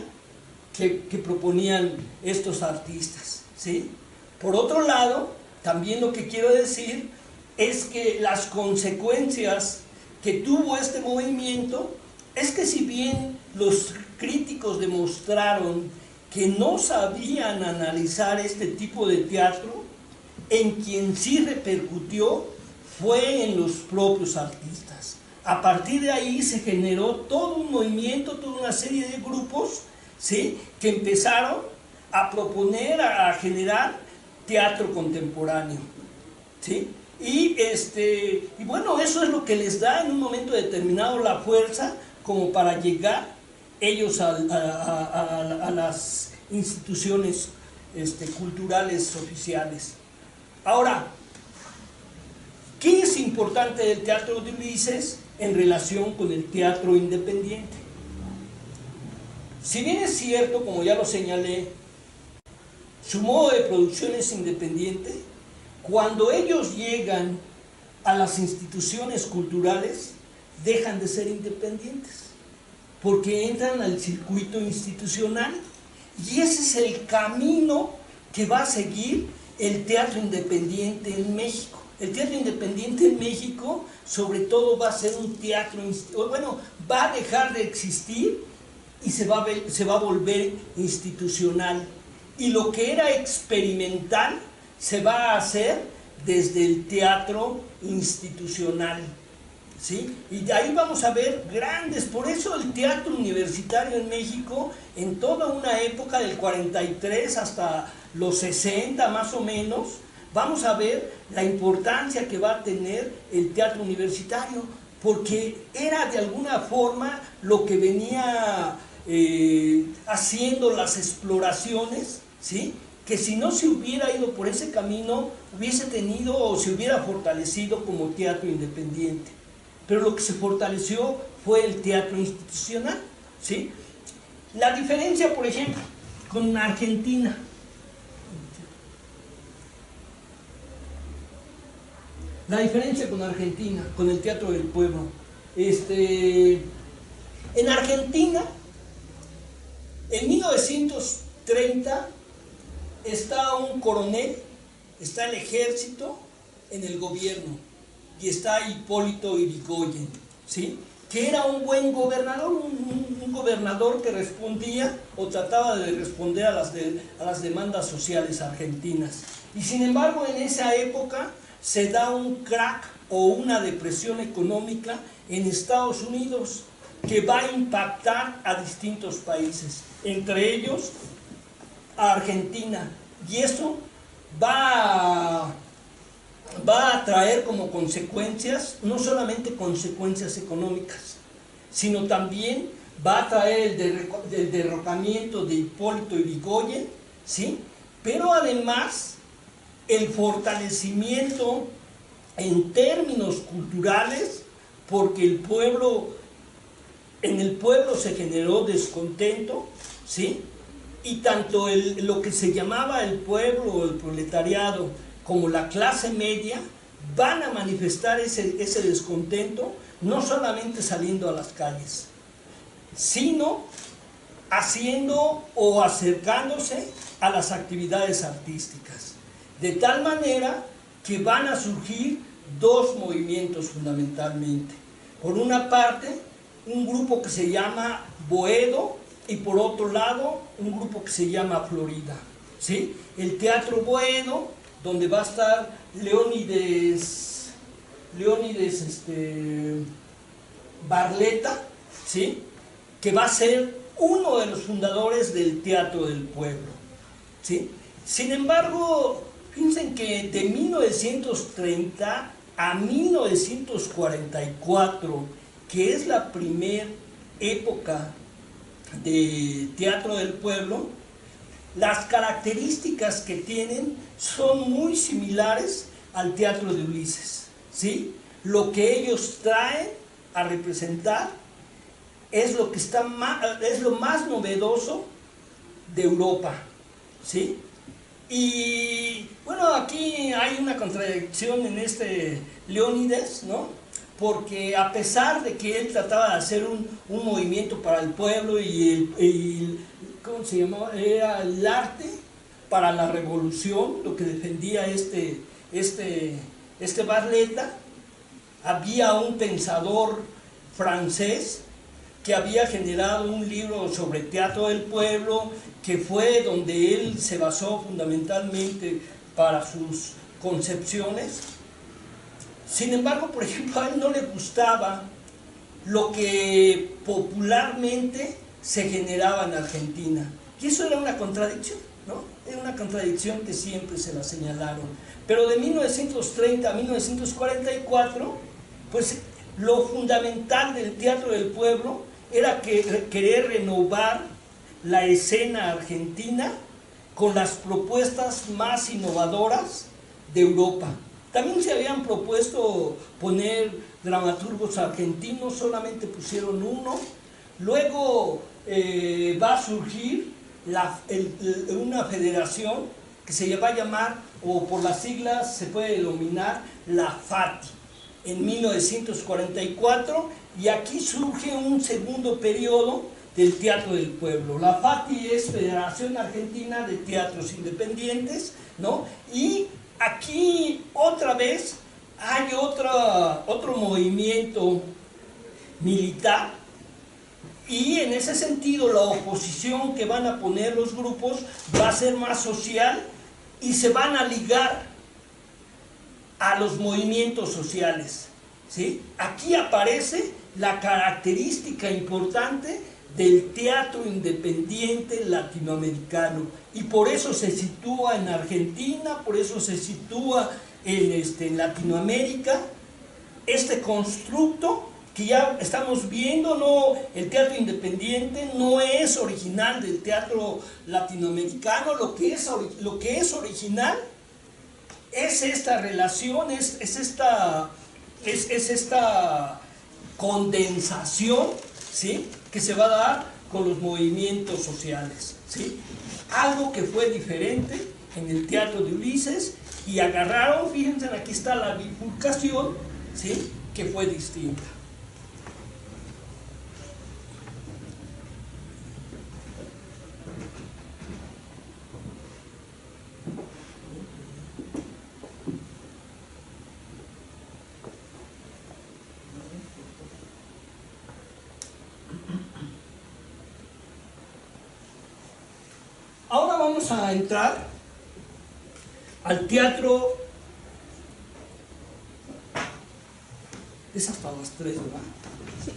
que proponían estos artistas, ¿sí? Por otro lado, también lo que quiero decir es que las consecuencias que tuvo este movimiento es que si bien los críticos demostraron que no sabían analizar este tipo de teatro, en quien sí repercutió fue en los propios artistas. A partir de ahí se generó todo un movimiento, toda una serie de grupos, ¿sí?, que empezaron a proponer, a generar teatro contemporáneo, ¿sí? Y bueno, eso es lo que les da en un momento determinado la fuerza como para llegar ellos a las instituciones culturales oficiales. Ahora, ¿qué es importante del teatro de Ulises en relación con el teatro independiente? Si bien es cierto, como ya lo señalé, su modo de producción es independiente, cuando ellos llegan a las instituciones culturales, dejan de ser independientes, porque entran al circuito institucional, y ese es el camino que va a seguir el teatro independiente en México. El teatro independiente en México, sobre todo, va a ser un teatro, bueno, va a dejar de existir y se va a volver institucional. Y lo que era experimental se va a hacer desde el teatro institucional, ¿sí? Y de ahí vamos a ver grandes, por eso el teatro universitario en México, en toda una época del 43 hasta los 60 más o menos, vamos a ver la importancia que va a tener el teatro universitario, porque era de alguna forma lo que venía haciendo las exploraciones, ¿sí?, que si no se hubiera ido por ese camino, hubiese tenido o se hubiera fortalecido como teatro independiente. Pero lo que se fortaleció fue el teatro institucional, ¿sí? La diferencia, por ejemplo, con Argentina. La diferencia con Argentina, con el teatro del pueblo. En Argentina, en 1930, está un coronel, está el ejército en el gobierno, y está Hipólito Yrigoyen, ¿sí?, que era un buen gobernador, un gobernador que respondía o trataba de responder a las demandas sociales argentinas. Y sin embargo, en esa época se da un crack o una depresión económica en Estados Unidos que va a impactar a distintos países, entre ellos a Argentina, y eso va a traer como consecuencias, no solamente consecuencias económicas, sino también va a traer el derrocamiento de Hipólito Yrigoyen, ¿sí?, pero además el fortalecimiento en términos culturales, porque en el pueblo se generó descontento, ¿sí?, y tanto lo que se llamaba el pueblo o el proletariado como la clase media van a manifestar ese descontento, no solamente saliendo a las calles, sino haciendo o acercándose a las actividades artísticas, de tal manera que van a surgir dos movimientos fundamentalmente. Por una parte, un grupo que se llama Boedo, y por otro lado, un grupo que se llama Florida, ¿sí? El teatro Boedo, donde va a estar Leónides Barletta, ¿sí?, que va a ser uno de los fundadores del teatro del pueblo, ¿sí? Sin embargo, piensen que de 1930 a 1944, que es la primera época de Teatro del Pueblo, las características que tienen son muy similares al Teatro de Ulises, ¿sí? Lo que ellos traen a representar es lo que está es lo más novedoso de Europa, ¿sí? Y bueno, aquí hay una contradicción en este Leónidas, ¿no? Porque a pesar de que él trataba de hacer un movimiento para el pueblo y ¿cómo se llamaba? Era el arte para la revolución, lo que defendía este Barletta. Había un pensador francés que había generado un libro sobre Teatro del Pueblo, que fue donde él se basó fundamentalmente para sus concepciones. Sin embargo, por ejemplo, a él no le gustaba lo que popularmente se generaba en Argentina. Y eso era una contradicción, ¿no? Era una contradicción que siempre se la señalaron. Pero de 1930 a 1944, pues lo fundamental del Teatro del Pueblo era querer renovar la escena argentina con las propuestas más innovadoras de Europa. También se habían propuesto poner dramaturgos argentinos, solamente pusieron uno. Luego va a surgir una federación que se va a llamar, o por las siglas se puede denominar, la FATI, en 1944, y aquí surge un segundo periodo del Teatro del Pueblo. La FATI es Federación Argentina de Teatros Independientes, ¿no? Y aquí otra vez hay otro movimiento militar, y en ese sentido la oposición que van a poner los grupos va a ser más social y se van a ligar a los movimientos sociales, ¿sí? Aquí aparece la característica importante del teatro independiente latinoamericano, y por eso se sitúa en Argentina, por eso se sitúa en Latinoamérica, este constructo que ya estamos viendo. No, el teatro independiente no es original del teatro latinoamericano. Lo que es original es esta relación, es esta condensación, ¿sí?, que se va a dar con los movimientos sociales, ¿sí? Algo que fue diferente en el Teatro de Ulises, y agarraron, fíjense, aquí está la bifurcación, ¿sí?, que fue distinta. Ahora vamos a entrar al teatro. Esas para las tres, ¿verdad? Sí.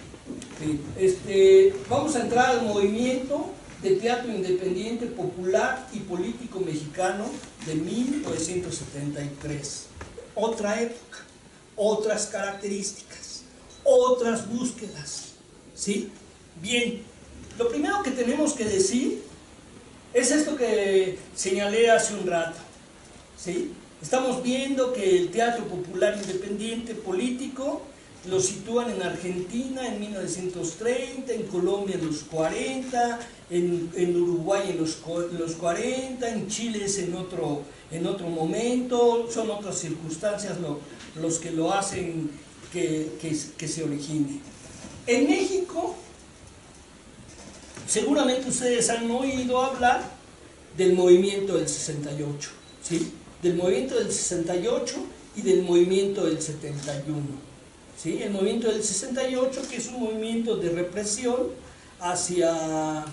Vamos a entrar al movimiento de teatro independiente, popular y político mexicano de 1973. Otra época, otras características, otras búsquedas, ¿sí? Bien, lo primero que tenemos que decir es esto que señalé hace un rato, ¿sí? Estamos viendo que el teatro popular independiente político lo sitúan en Argentina en 1930, en Colombia en los 40, en Uruguay en los 40, en Chile es en otro momento, son otras circunstancias los que lo hacen que se origine. En México, seguramente ustedes han oído hablar del movimiento del 68, ¿sí? Del movimiento del 68 y del movimiento del 71, ¿sí? El movimiento del 68, que es un movimiento de represión hacia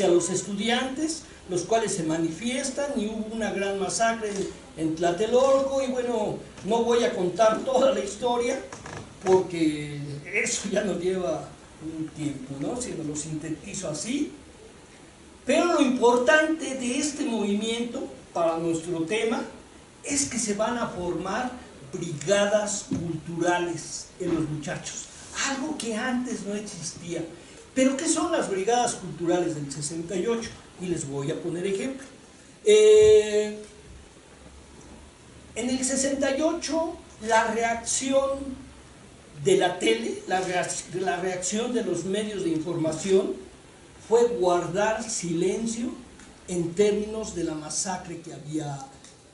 los estudiantes, los cuales se manifiestan, y hubo una gran masacre en Tlatelolco, y bueno, no voy a contar toda la historia porque eso ya nos lleva un tiempo, ¿no? Si lo sintetizo así. Pero lo importante de este movimiento para nuestro tema es que se van a formar brigadas culturales en los muchachos, algo que antes no existía. Pero ¿qué son las brigadas culturales del 68? Y les voy a poner ejemplo. En el 68, la reacción de la tele, la reacción de los medios de información fue guardar silencio en términos de la masacre que había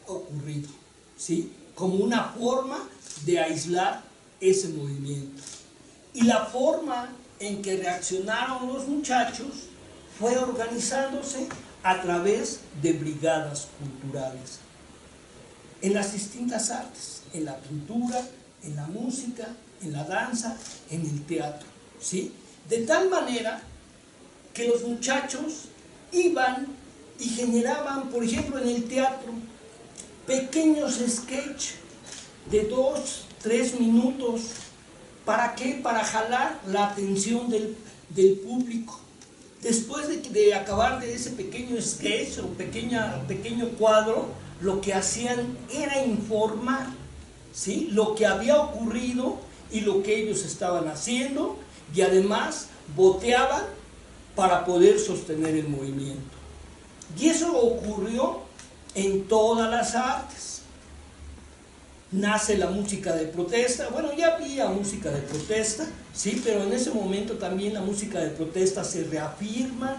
ocurrido, ¿sí? Como una forma de aislar ese movimiento. Y la forma en que reaccionaron los muchachos fue organizándose a través de brigadas culturales en las distintas artes, en la pintura, en la música, en la danza, en el teatro, ¿sí? De tal manera que los muchachos iban y generaban, por ejemplo, en el teatro, pequeños sketches de 2, 3 minutos. ¿Para qué? Para jalar la atención del público. Después de acabar de ese pequeño sketch o pequeño cuadro, lo que hacían era informar, ¿sí?, lo que había ocurrido y lo que ellos estaban haciendo, y además boteaban para poder sostener el movimiento. Y eso ocurrió en todas las artes. Nace la música de protesta. Bueno, ya había música de protesta, sí, pero en ese momento también la música de protesta se reafirma,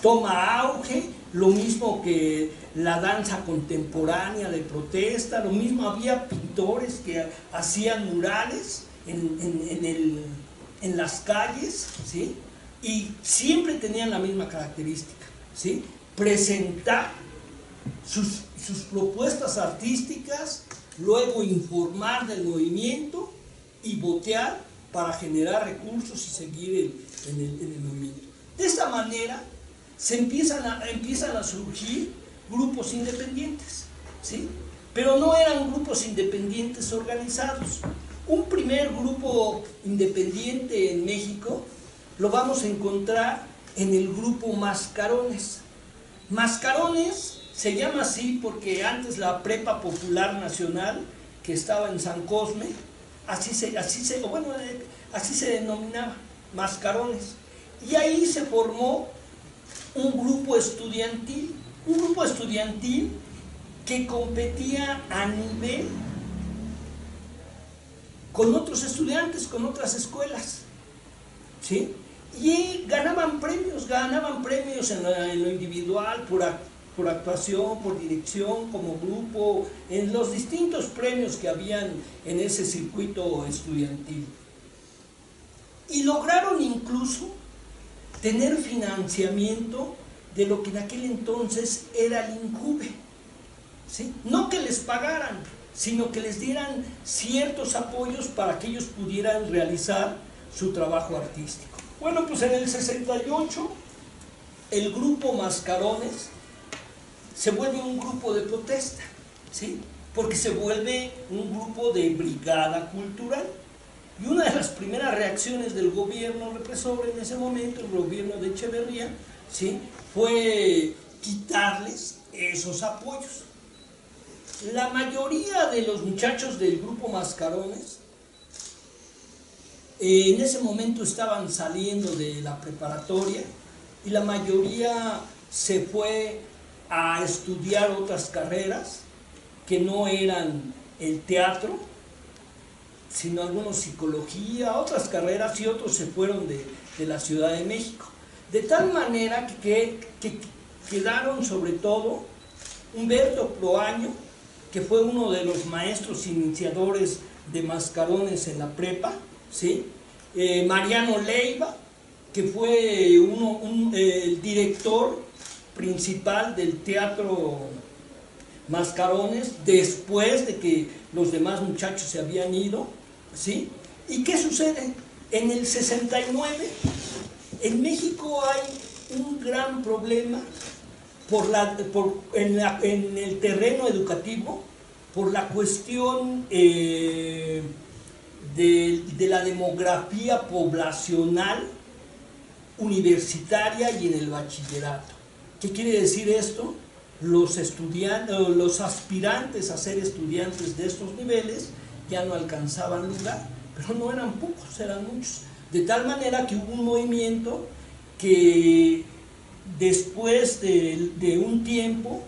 toma auge, lo mismo que la danza contemporánea de protesta, lo mismo, había pintores que hacían murales en las calles, ¿sí? Y siempre tenían la misma característica, ¿sí? Presentar sus propuestas artísticas, luego informar del movimiento y botear para generar recursos y seguir en el movimiento. De esta manera empiezan a surgir grupos independientes, ¿sí? Pero no eran grupos independientes organizados. Un primer grupo independiente en México lo vamos a encontrar en el grupo Mascarones. Mascarones se llama así porque antes la Prepa Popular Nacional, que estaba en San Cosme, así se denominaba, Mascarones. Y ahí se formó un grupo estudiantil que competía a nivel con otros estudiantes, con otras escuelas, ¿sí? Y ganaban premios en lo individual, por actuación, por dirección, como grupo, en los distintos premios que habían en ese circuito estudiantil. Y lograron incluso tener financiamiento de lo que en aquel entonces era el INCUBE, ¿sí? No que les pagaran, sino que les dieran ciertos apoyos para que ellos pudieran realizar su trabajo artístico. Bueno, pues en el 68 el grupo Mascarones se vuelve un grupo de protesta, ¿sí? Porque se vuelve un grupo de brigada cultural. Y una de las primeras reacciones del gobierno represor en ese momento, el gobierno de Echeverría, ¿sí?, fue quitarles esos apoyos. La mayoría de los muchachos del grupo Mascarones en ese momento estaban saliendo de la preparatoria y la mayoría se fue a estudiar otras carreras que no eran el teatro, sino algunos psicología, otras carreras, y otros se fueron de la Ciudad de México. De tal manera que quedaron sobre todo Humberto Proaño, que fue uno de los maestros iniciadores de Mascarones en la prepa, ¿sí? Mariano Leiva, que fue el director principal del teatro Mascarones después de que los demás muchachos se habían ido, ¿sí? ¿Y qué sucede? En el 69 en México hay un gran problema en el terreno educativo por la cuestión de la demografía poblacional universitaria y en el bachillerato. ¿Qué quiere decir esto? Los aspirantes a ser estudiantes de estos niveles ya no alcanzaban lugar, pero no eran pocos, eran muchos. De tal manera que hubo un movimiento que después de un tiempo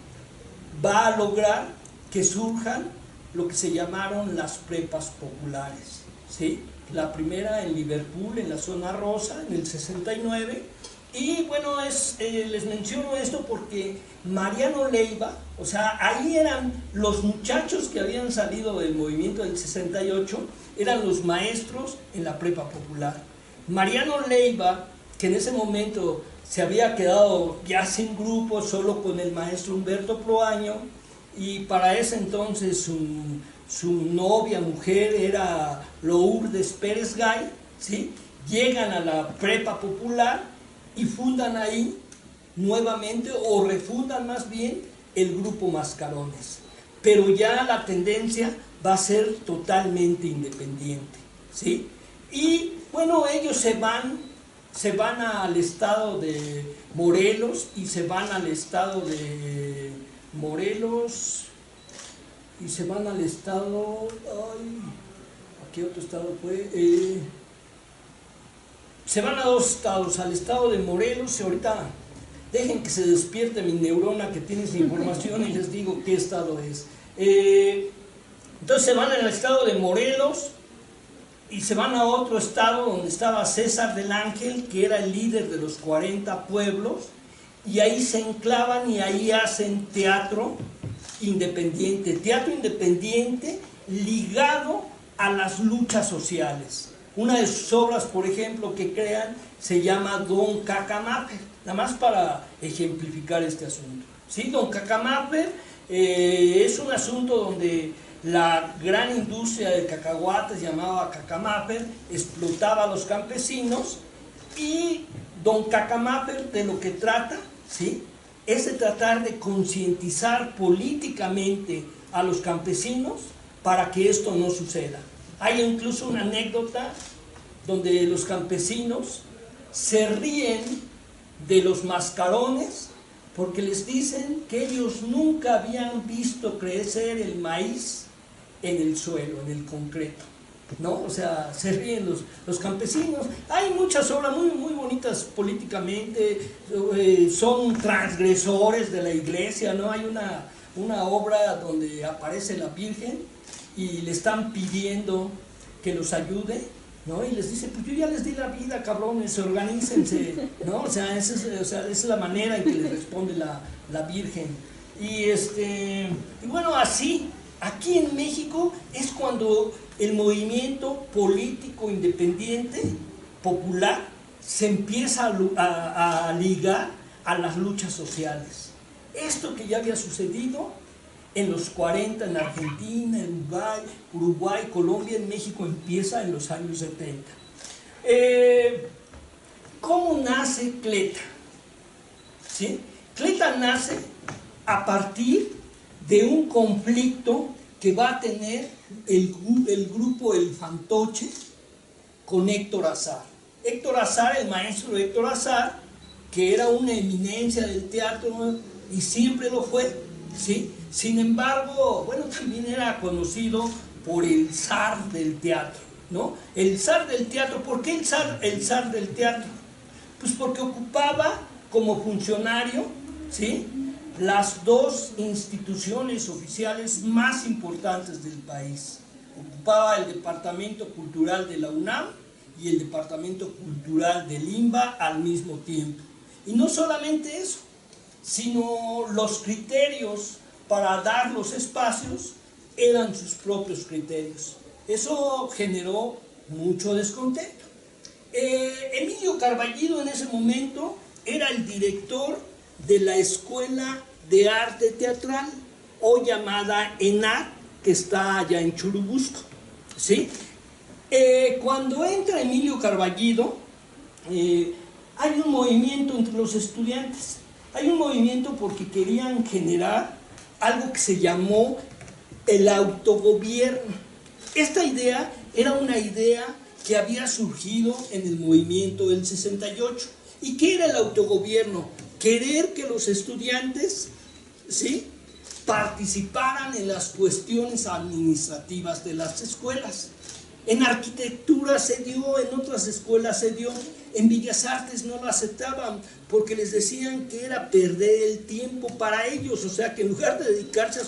va a lograr que surjan lo que se llamaron las prepas populares, ¿sí? La primera en Liverpool, en la zona rosa, en el 69, y bueno, les menciono esto porque Mariano Leiva, o sea, ahí eran los muchachos que habían salido del movimiento del 68, eran los maestros en la prepa popular. Mariano Leiva, que en ese momento se había quedado ya sin grupo, solo con el maestro Humberto Proaño, y para ese entonces su novia, mujer, era Lourdes Pérez Gay, ¿sí? Llegan a la prepa popular y fundan ahí nuevamente, o refundan más bien, el grupo Mascarones. Pero ya la tendencia va a ser totalmente independiente, ¿sí? Y bueno, ellos se van al estado de Morelos y se van al estado de Morelos y se van al estado, ¿a qué otro estado fue? Se van a dos estados, al estado de Morelos, y ahorita dejen que se despierte mi neurona que tiene esa información y les digo qué estado es. Entonces se van al estado de Morelos y se van a otro estado donde estaba César del Ángel, que era el líder de los 40 pueblos, y ahí se enclavan y ahí hacen teatro independiente ligado a las luchas sociales. Una de sus obras, por ejemplo, que crean, se llama Don Cacamape, nada más para ejemplificar este asunto. ¿Sí? Don Cacamape es un asunto donde la gran industria de cacahuates, llamada Cacamape, explotaba a los campesinos, y Don Cacamape de lo que trata, ¿sí?, es de tratar de concientizar políticamente a los campesinos para que esto no suceda. Hay incluso una anécdota donde los campesinos se ríen de los mascarones porque les dicen que ellos nunca habían visto crecer el maíz en el suelo, en el concreto, ¿no? O sea, se ríen los campesinos. Hay muchas obras muy, muy bonitas políticamente, son transgresores de la iglesia, ¿no? Hay una obra donde aparece la Virgen y le están pidiendo que los ayude, ¿no? Y les dice, pues yo ya les di la vida, cabrones, organícense, ¿no? O sea, esa es la manera en que les responde la Virgen. Y bueno, así, aquí en México es cuando el movimiento político independiente, popular, se empieza a ligar a las luchas sociales. Esto que ya había sucedido en los 40 en Argentina, en Uruguay, Colombia, en México empieza en los años 70. ¿Cómo nace Cleta? ¿Sí? Cleta nace a partir de un conflicto que va a tener el grupo El Fantoche con Héctor Azar. Héctor Azar, el maestro Héctor Azar, que era una eminencia del teatro y siempre lo fue, ¿sí? Sin embargo, bueno, también era conocido por el zar del teatro, ¿no? El zar del teatro. ¿Por qué el zar del teatro? Pues porque ocupaba como funcionario, ¿sí?, las dos instituciones oficiales más importantes del país. Ocupaba el Departamento Cultural de la UNAM y el Departamento Cultural del IMBA al mismo tiempo. Y no solamente eso, sino los criterios para dar los espacios eran sus propios criterios. Eso generó mucho descontento. Emilio Carballido en ese momento era el director de la Escuela de Arte Teatral, o llamada ENAR, que está allá en Churubusco, ¿sí? Cuando entra Emilio Carballido, hay un movimiento entre los estudiantes. Hay un movimiento porque querían generar algo que se llamó el autogobierno. Esta idea era una idea que había surgido en el movimiento del 68. ¿Y qué era el autogobierno? Querer que los estudiantes, ¿sí?, participaran en las cuestiones administrativas de las escuelas. En arquitectura se dio, en otras escuelas se dio, en Bellas Artes no lo aceptaban porque les decían que era perder el tiempo para ellos, o sea que en lugar de dedicarse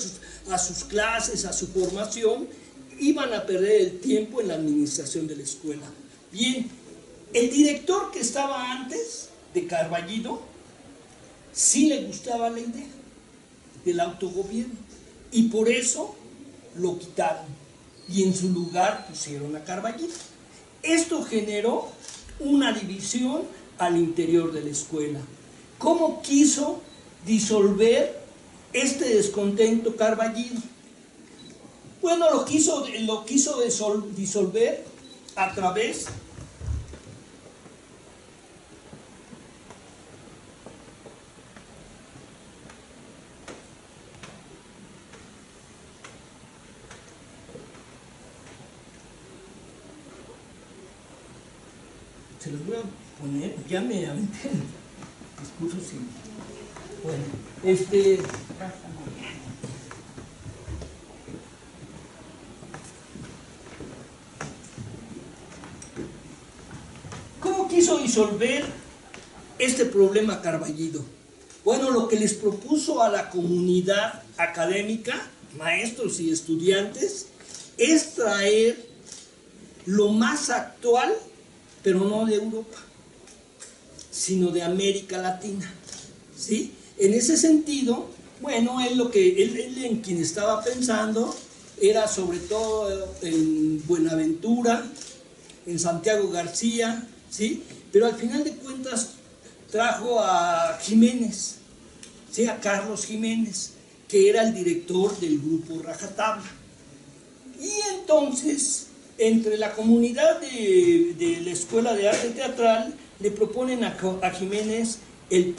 a sus clases, a su formación, iban a perder el tiempo en la administración de la escuela. Bien, el director que estaba antes de Carballido sí le gustaba la idea del autogobierno y por eso lo quitaron y en su lugar pusieron a Carballido. Esto generó una división al interior de la escuela. ¿Cómo quiso disolver este descontento Carballido? Bueno, lo quiso disolver a través se los voy a poner, ya me aventé el discurso, sí. Bueno, ¿cómo quiso disolver este problema Carballido? Bueno, lo que les propuso a la comunidad académica, maestros y estudiantes, es traer lo más actual, pero no de Europa, sino de América Latina, ¿sí? En ese sentido, bueno, él en quien estaba pensando era sobre todo en Buenaventura, en Santiago García, ¿sí? Pero al final de cuentas trajo a Jiménez, ¿sí? A Carlos Jiménez, que era el director del grupo Rajatabla. Y entonces, entre la comunidad de la Escuela de Arte Teatral, le proponen a Jiménez el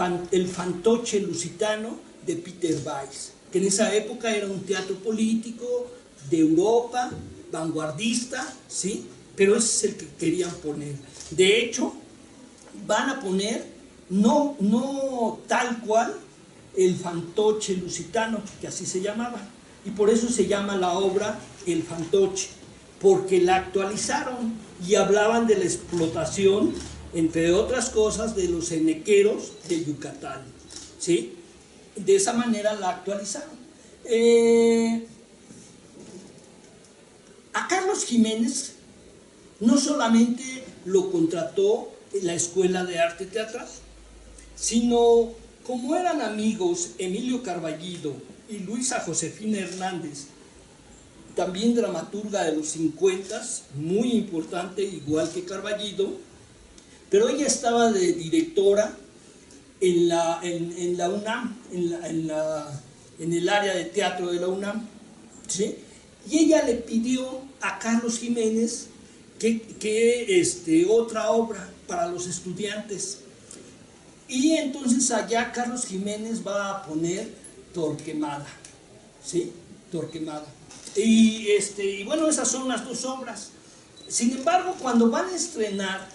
fantoche lusitano de Peter Weiss, que en esa época era un teatro político de Europa, vanguardista, ¿sí? Pero ese es el que querían poner. De hecho, van a poner, no tal cual, el fantoche lusitano, que así se llamaba, y por eso se llama la obra El Fantoche, porque la actualizaron y hablaban de la explotación, entre otras cosas, de los enequeros de Yucatán, ¿sí? De esa manera la actualizaron. A Carlos Jiménez no solamente lo contrató la Escuela de Arte Teatral, sino como eran amigos Emilio Carballido y Luisa Josefina Hernández, también dramaturga de los 50, muy importante, igual que Carballido, pero ella estaba de directora en la UNAM, en el área de teatro de la UNAM, ¿sí? Y ella le pidió a Carlos Jiménez que otra obra para los estudiantes. Y entonces allá Carlos Jiménez va a poner Torquemada, ¿sí? Torquemada. Y bueno, esas son las dos obras. Sin embargo, cuando van a estrenar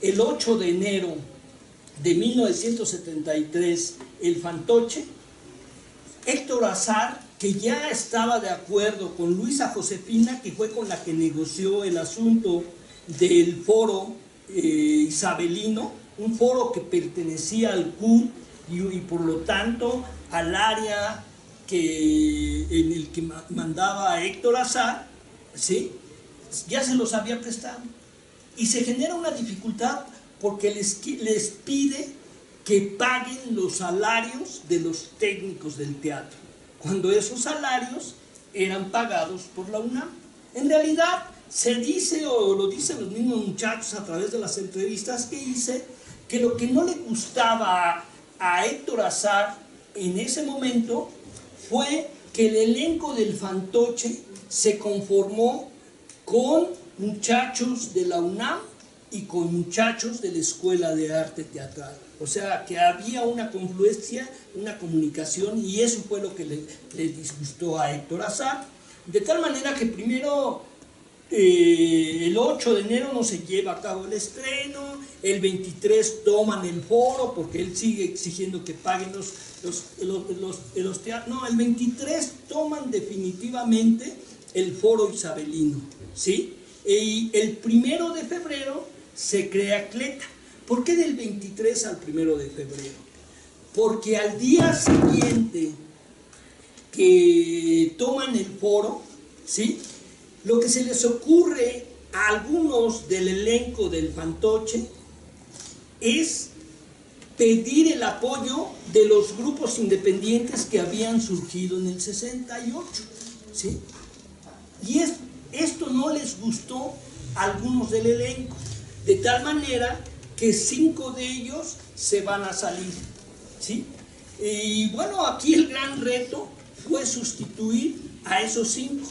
el 8 de enero de 1973 El Fantoche, Héctor Azar, que ya estaba de acuerdo con Luisa Josefina, que fue con la que negoció el asunto del foro isabelino, un foro que pertenecía al CUT y por lo tanto al área en el que mandaba a Héctor Azar, ¿sí? Ya se los había prestado. Y se genera una dificultad porque les pide que paguen los salarios de los técnicos del teatro, cuando esos salarios eran pagados por la UNAM. En realidad se dice, o lo dicen los mismos muchachos a través de las entrevistas que hice, que lo que no le gustaba a Héctor Azar en ese momento fue que el elenco del Fantoche se conformó con muchachos de la UNAM y con muchachos de la Escuela de Arte Teatral. O sea, que había una confluencia, una comunicación, y eso fue lo que le disgustó a Héctor Azar. De tal manera que primero, el 8 de enero no se lleva a cabo el estreno, el 23 toman el foro, porque él sigue exigiendo que paguen los teatros. No, el 23 toman definitivamente el foro isabelino, ¿sí? Y el 1 de febrero se crea Cleta. ¿Por qué del 23 al 1 de febrero? Porque al día siguiente que toman el foro, ¿sí?, lo que se les ocurre a algunos del elenco del Fantoche es pedir el apoyo de los grupos independientes que habían surgido en el 68, ¿sí? Y esto no les gustó a algunos del elenco, de tal manera que 5 de ellos se van a salir, ¿sí? Y bueno, aquí el gran reto fue sustituir a esos 5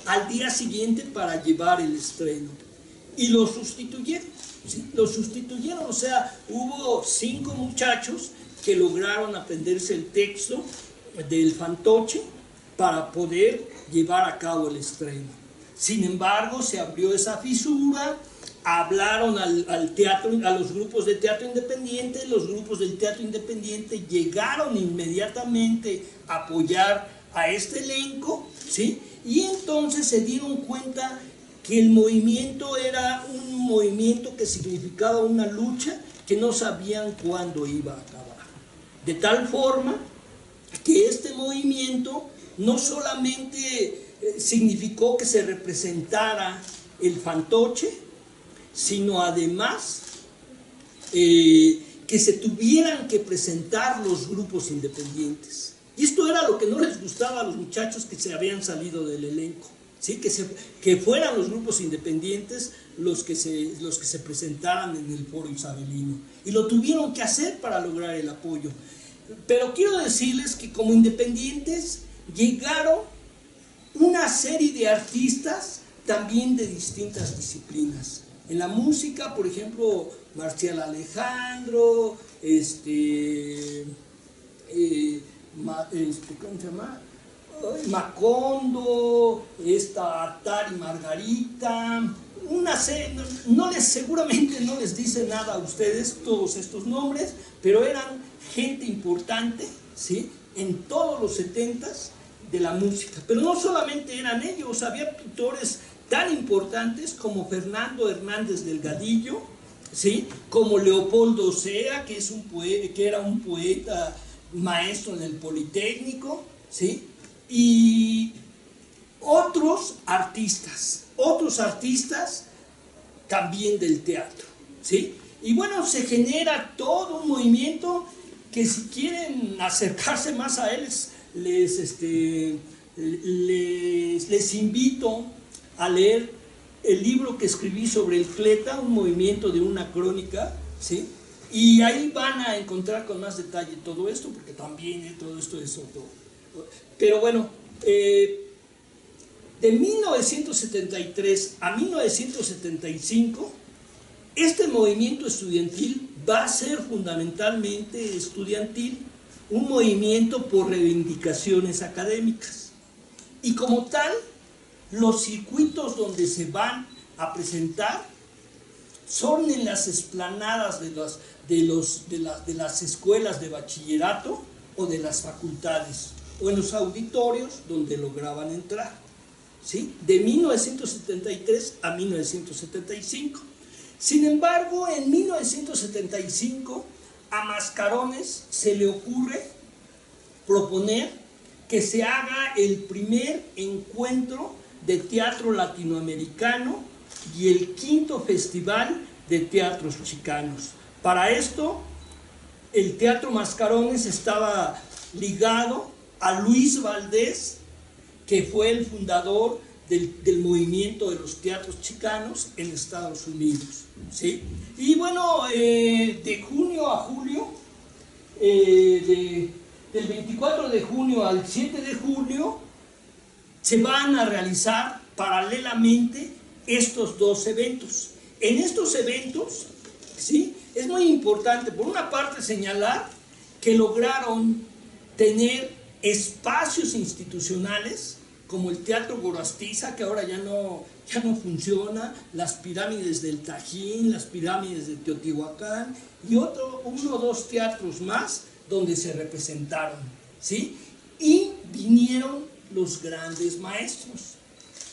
al día siguiente para llevar el estreno. Y lo sustituyeron, ¿sí? Lo sustituyeron, o sea, hubo 5 muchachos que lograron aprenderse el texto del Fantoche para poder llevar a cabo el estreno. Sin embargo, se abrió esa fisura, hablaron al teatro, a los grupos de teatro independiente, los grupos del teatro independiente llegaron inmediatamente a apoyar a este elenco, ¿sí? Y entonces se dieron cuenta que el movimiento era un movimiento que significaba una lucha que no sabían cuándo iba a acabar. De tal forma que este movimiento no solamente significó que se representara el Fantoche, sino además que se tuvieran que presentar los grupos independientes. Y esto era lo que no les gustaba a los muchachos que se habían salido del elenco, ¿sí? Que fueran los grupos independientes los que se presentaran en el foro isabelino. Y lo tuvieron que hacer para lograr el apoyo. Pero quiero decirles que como independientes llegaron una serie de artistas también de distintas disciplinas. En la música, por ejemplo, Marcial Alejandro, ¿cómo se llama? Macondo, Atari Margarita, una serie, seguramente no les dice nada a ustedes todos estos nombres, pero eran gente importante, ¿sí?, en todos los 70s de la música. Pero no solamente eran ellos, había pintores tan importantes como Fernando Hernández Delgadillo, ¿sí?, como Leopoldo Sea, que era un poeta maestro en el Politécnico, ¿sí?, y otros artistas también del teatro, ¿sí? Y bueno, se genera todo un movimiento que si quieren acercarse más a él, les invito a leer el libro que escribí sobre el Cleta, un movimiento de una crónica, ¿sí? Y ahí van a encontrar con más detalle todo esto, porque también todo esto es otro. Pero bueno, de 1973 a 1975, este movimiento estudiantil va a ser fundamentalmente estudiantil, un movimiento por reivindicaciones académicas. Y como tal, los circuitos donde se van a presentar son en las explanadas de las escuelas de bachillerato o de las facultades, o en los auditorios donde lograban entrar, ¿sí?, de 1973 a 1975. Sin embargo, en 1975 a Mascarones se le ocurre proponer que se haga el primer encuentro de teatro latinoamericano y el 5º Festival de Teatros Chicanos. Para esto, el Teatro Mascarones estaba ligado a Luis Valdés, que fue el fundador del movimiento de los teatros chicanos en Estados Unidos, ¿sí? Y bueno, de junio a julio, del 24 de junio al 7 de julio, se van a realizar paralelamente estos 2 eventos. En estos eventos, ¿sí?, es muy importante, por una parte, señalar que lograron tener espacios institucionales como el Teatro Gorostiza, que ahora ya no funciona, las pirámides del Tajín, las pirámides de Teotihuacán, y uno o dos teatros más donde se representaron, ¿sí? Y vinieron los grandes maestros.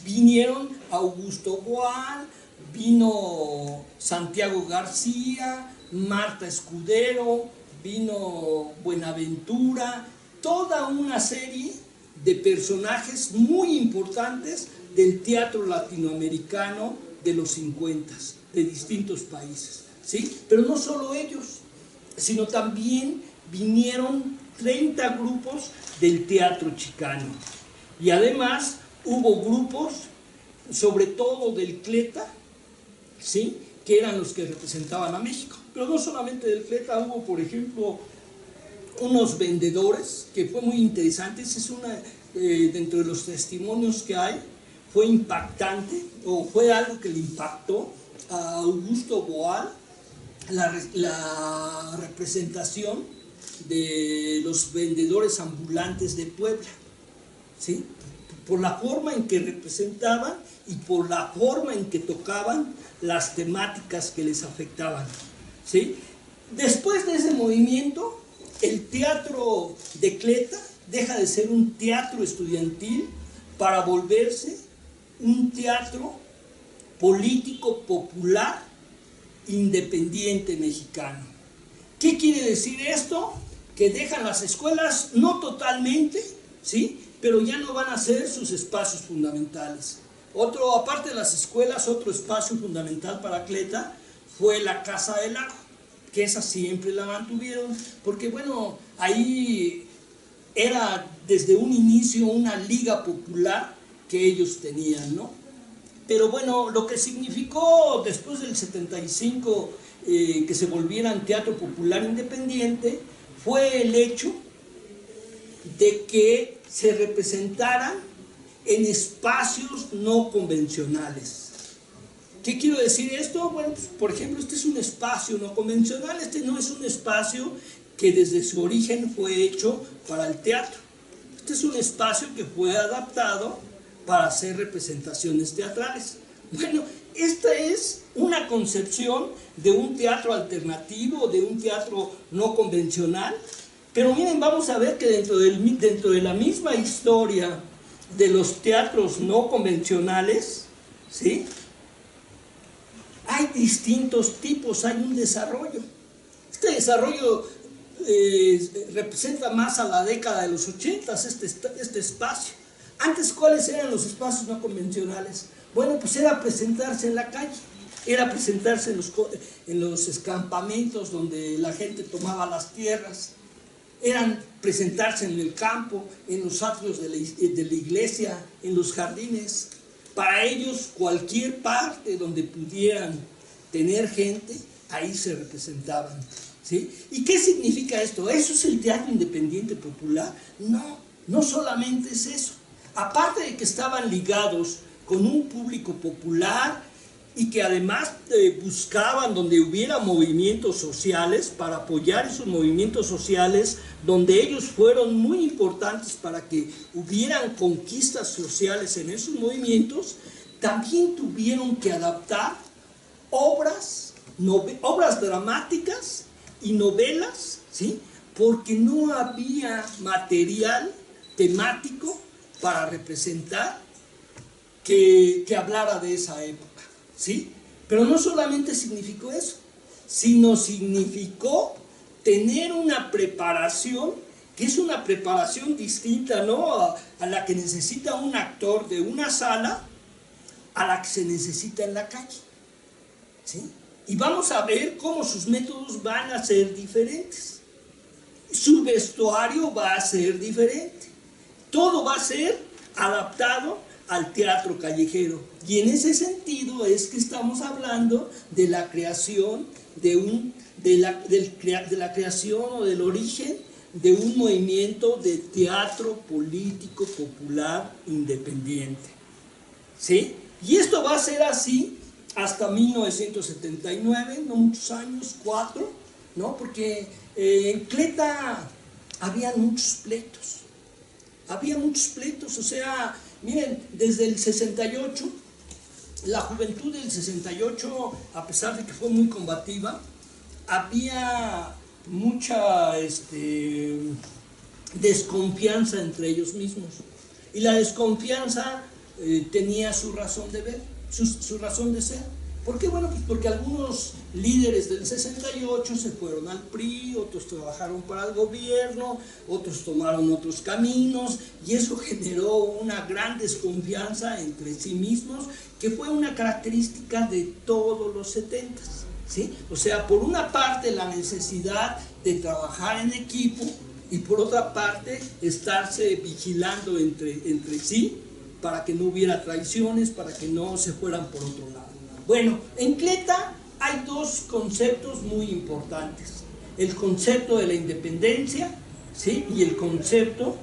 Vinieron Augusto Boal, vino Santiago García, Marta Escudero, vino Buenaventura, toda una serie de personajes muy importantes del teatro latinoamericano de los 50, de distintos países, ¿sí? Pero no solo ellos, sino también vinieron 30 grupos del teatro chicano. Y además hubo grupos, sobre todo del CLETA, ¿sí?, que eran los que representaban a México. Pero no solamente del CLETA, hubo, por ejemplo, unos vendedores, que fue muy interesante. Esa es una, dentro de los testimonios que hay, fue impactante, o fue algo que le impactó a Augusto Boal, la representación de los vendedores ambulantes de Puebla, ¿sí?, por la forma en que representaban y por la forma en que tocaban las temáticas que les afectaban, ¿sí? Después de ese movimiento, el teatro de CLETA deja de ser un teatro estudiantil para volverse un teatro político popular independiente mexicano. ¿Qué quiere decir esto? Que dejan las escuelas, no totalmente, ¿sí?, pero ya no van a ser sus espacios fundamentales. Aparte de las escuelas, otro espacio fundamental para CLETA fue la Casa del Lago, que esa siempre la mantuvieron, porque bueno, ahí era desde un inicio una liga popular que ellos tenían, ¿no? Pero bueno, lo que significó después del 75 que se volvieran teatro popular independiente fue el hecho de que se representaran en espacios no convencionales. ¿Qué quiero decir esto? Bueno, pues, por ejemplo, este es un espacio no convencional, este no es un espacio que desde su origen fue hecho para el teatro. Este es un espacio que fue adaptado para hacer representaciones teatrales. Bueno, esta es una concepción de un teatro alternativo, de un teatro no convencional. Pero miren, vamos a ver que dentro de la misma historia de los teatros no convencionales, ¿sí?, hay distintos tipos, hay un desarrollo. Este desarrollo representa más a la década de los 80, este espacio. Antes, ¿cuáles eran los espacios no convencionales? Bueno, pues era presentarse en la calle, era presentarse en los escampamentos donde la gente tomaba las tierras, eran presentarse en el campo, en los atrios de la iglesia, en los jardines. Para ellos, cualquier parte donde pudieran tener gente, ahí se representaban, ¿sí? ¿Y qué significa esto? ¿Eso es el teatro independiente popular? No, no solamente es eso. Aparte de que estaban ligados con un público popular y que además buscaban donde hubiera movimientos sociales, para apoyar esos movimientos sociales, donde ellos fueron muy importantes para que hubieran conquistas sociales en esos movimientos, también tuvieron que adaptar obras dramáticas y novelas, ¿sí?, porque no había material temático para representar que hablara de esa época, ¿sí? Pero no solamente significó eso, sino significó tener una preparación, que es una preparación distinta, ¿no?, a la que necesita un actor de una sala, a la que se necesita en la calle, ¿sí? Y vamos a ver cómo sus métodos van a ser diferentes. Su vestuario va a ser diferente. Todo va a ser adaptado al teatro callejero. Y en ese sentido es que estamos hablando de la creación de la creación o del origen de un movimiento de teatro político popular independiente, ¿sí? Y esto va a ser así hasta 1979, no muchos años, 4, ¿no? Porque en CLETA había muchos pleitos, o sea, miren, desde el 68, la juventud del 68, a pesar de que fue muy combativa, había mucha desconfianza entre ellos mismos. Y la desconfianza tenía su razón de ver, su razón de ser. ¿Por qué? Bueno, pues porque algunos líderes del 68 se fueron al PRI, otros trabajaron para el gobierno, otros tomaron otros caminos, y eso generó una gran desconfianza entre sí mismos, que fue una característica de todos los 70s, ¿sí? O sea, por una parte la necesidad de trabajar en equipo, y por otra parte estarse vigilando entre sí, para que no hubiera traiciones, para que no se fueran por otro lado. Bueno, en Cleta hay dos conceptos muy importantes: el concepto de la independencia, ¿sí?, y el concepto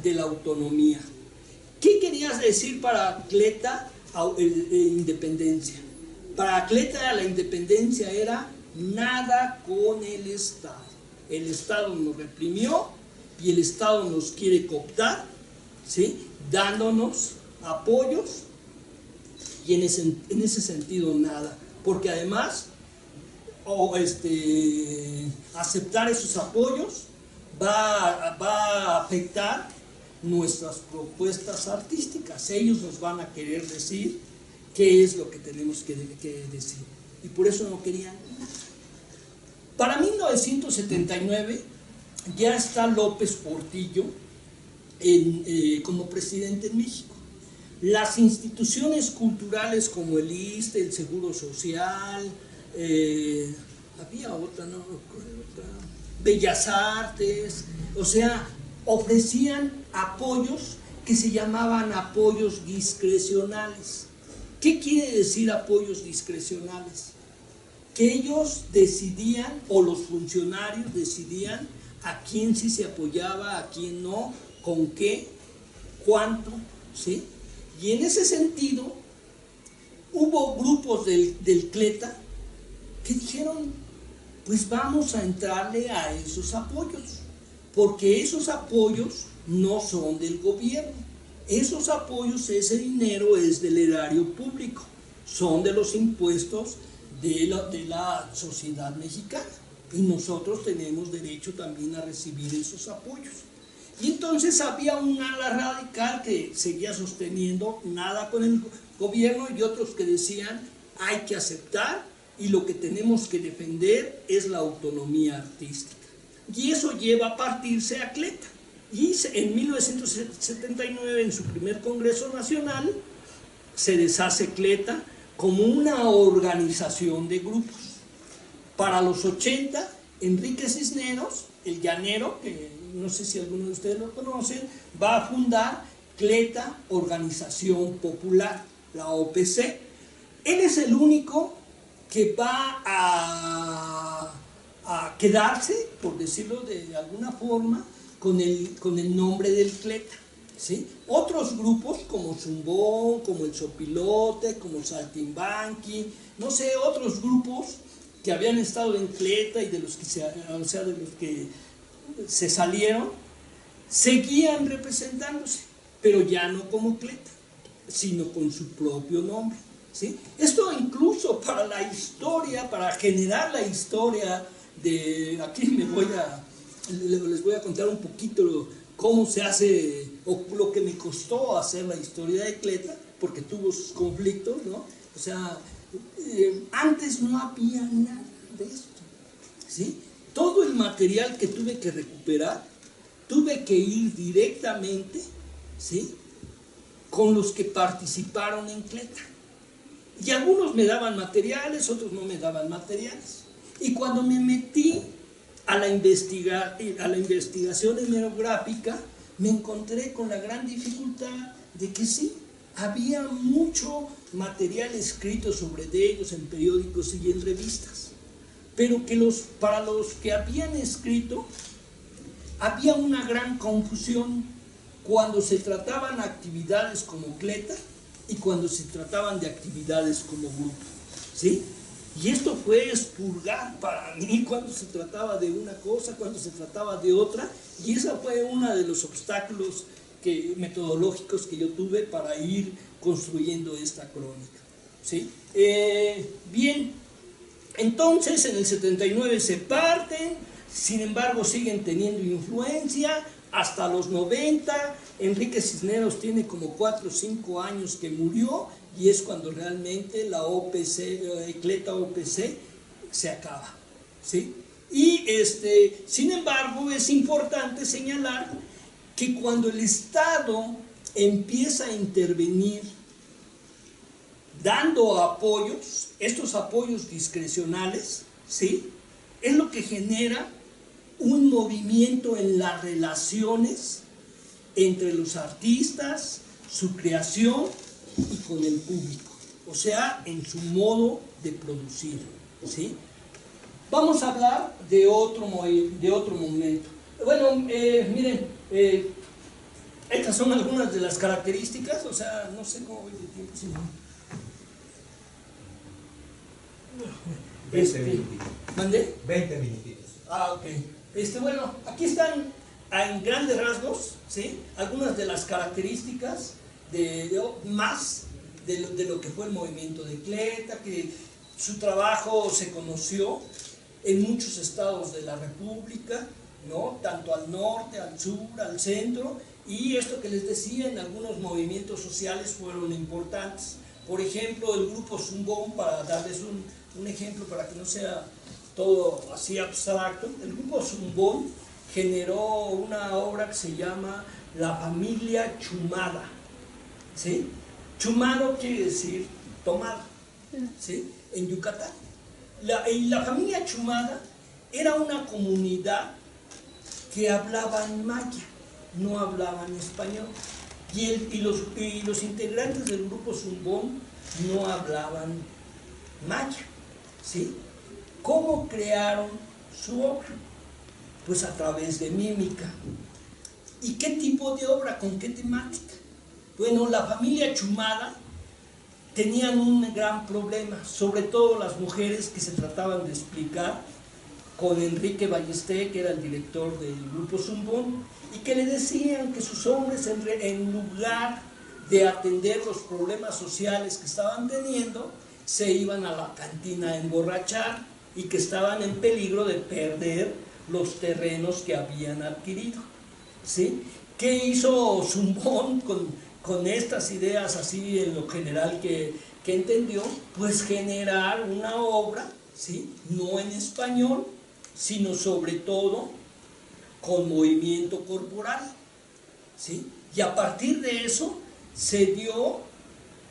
de la autonomía. ¿Qué querías decir para Cleta independencia? Para Cleta la independencia era nada con el Estado. El Estado nos reprimió y el Estado nos quiere cooptar, ¿sí?, dándonos apoyos, y en ese sentido nada, porque además aceptar esos apoyos va a afectar nuestras propuestas artísticas. Ellos nos van a querer decir qué es lo que tenemos que decir, y por eso no querían nada. Para 1979 ya está López Portillo como presidente en México. Las instituciones culturales como el ISSSTE, el Seguro Social, había otra, ¿no? Bellas Artes, o sea, ofrecían apoyos que se llamaban apoyos discrecionales. ¿Qué quiere decir apoyos discrecionales? Que ellos decidían, o los funcionarios decidían, a quién sí se apoyaba, a quién no, con qué, cuánto, ¿sí? Y en ese sentido, hubo grupos del Cleta que dijeron, pues vamos a entrarle a esos apoyos, porque esos apoyos no son del gobierno. Esos apoyos, ese dinero es del erario público, son de los impuestos de la sociedad mexicana, y nosotros tenemos derecho también a recibir esos apoyos. Y entonces había un ala radical que seguía sosteniendo nada con el gobierno, y otros que decían hay que aceptar, y lo que tenemos que defender es la autonomía artística. Y eso lleva a partirse a Cleta. Y en 1979, en su primer Congreso Nacional, se deshace Cleta como una organización de grupos. Para los 80, Enrique Cisneros, el llanero, que no sé si alguno de ustedes lo conocen, va a fundar Cleta Organización Popular, la OPC. Él es el único que va a quedarse, por decirlo de alguna forma, con el nombre del Cleta, ¿sí? Otros grupos como Zumbón, como el Sopilote, como Saltimbanqui, no sé, otros grupos que habían estado en Cleta y de los que se salieron, seguían representándose, pero ya no como Cleta, sino con su propio nombre, ¿sí? Esto incluso para la historia, para generar la historia de... Aquí les voy a contar un poquito cómo se hace, o lo que me costó hacer la historia de Cleta, porque tuvo sus conflictos, ¿no? O sea, antes no había nada de esto, ¿sí? Todo el material que tuve que recuperar, tuve que ir directamente, ¿sí?, con los que participaron en Cleta. Y algunos me daban materiales, otros no me daban materiales. Y cuando me metí a la investigación hemerográfica, me encontré con la gran dificultad de que sí, había mucho material escrito sobre ellos en periódicos y en revistas, pero que para los que habían escrito había una gran confusión cuando se trataban actividades como Cleta y cuando se trataban de actividades como grupo, ¿sí? Y esto fue expurgar para mí cuando se trataba de una cosa, cuando se trataba de otra, y ese fue uno de los obstáculos metodológicos que yo tuve para ir construyendo esta crónica, ¿sí? Bien, entonces en el 79 se parten, sin embargo siguen teniendo influencia hasta los 90, Enrique Cisneros tiene como 4 o 5 años que murió, y es cuando realmente la OPC, Cleta OPC, se acaba, ¿sí? Y sin embargo es importante señalar que cuando el Estado empieza a intervenir dando apoyos, estos apoyos discrecionales, ¿sí?, es lo que genera un movimiento en las relaciones entre los artistas, su creación y con el público, o sea, en su modo de producir, ¿sí? Vamos a hablar de otro momento. Bueno, miren, estas son algunas de las características, o sea, no sé cómo voy de tiempo, sino... 20 minutitos. ¿Mandé? 20 minutitos. Ah, ok. Bueno, aquí están en grandes rasgos, ¿sí?, algunas de las características más de lo que fue el movimiento de Cleta, que su trabajo se conoció en muchos estados de la República, ¿no?, tanto al norte, al sur, al centro, y esto que les decía, en algunos movimientos sociales fueron importantes. Por ejemplo, el grupo Zumbón, para darles un ejemplo para que no sea todo así abstracto, el grupo Zumbón generó una obra que se llama La Familia Chumada, ¿sí? Chumado quiere decir tomado, ¿sí?, en Yucatán. La familia Chumada era una comunidad que hablaban maya, no hablaban español, y los integrantes del grupo Zumbón no hablaban maya, ¿sí? ¿Cómo crearon su obra? Pues a través de mímica. ¿Y qué tipo de obra? ¿Con qué temática? Bueno, la familia Chumada tenían un gran problema, sobre todo las mujeres que se trataban de explicar con Enrique Ballesté, que era el director del grupo Zumbón, y que le decían que sus hombres, en lugar de atender los problemas sociales que estaban teniendo, se iban a la cantina a emborrachar y que estaban en peligro de perder los terrenos que habían adquirido, ¿sí? ¿Qué hizo Zumbón con estas ideas así en lo general que entendió? Pues generar una obra, ¿sí?, no en español, sino sobre todo con movimiento corporal, ¿sí? Y a partir de eso se dio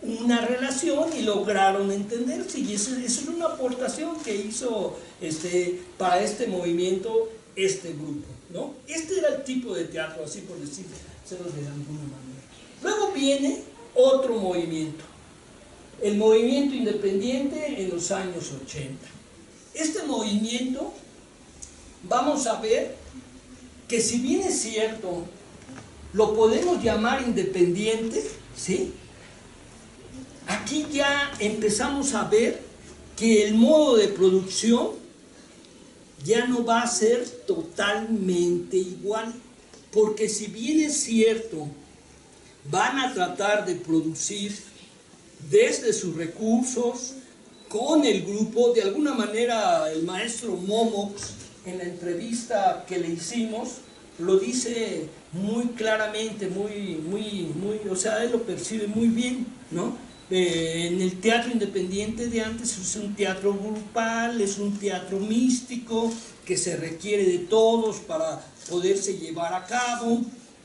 una relación y lograron entenderse, y esa es una aportación que hizo para este movimiento este grupo, ¿no? Este era el tipo de teatro, así por decirlo de alguna manera. Luego viene otro movimiento, el movimiento independiente en los años 80. Este movimiento, vamos a ver que, si bien es cierto, lo podemos llamar independiente, ¿sí?, aquí ya empezamos a ver que el modo de producción ya no va a ser totalmente igual, porque si bien es cierto, van a tratar de producir desde sus recursos, con el grupo, de alguna manera el maestro Momox, en la entrevista que le hicimos, lo dice muy claramente, o sea, él lo percibe muy bien, ¿no? En el teatro independiente de antes es un teatro grupal, es un teatro místico, que se requiere de todos para poderse llevar a cabo,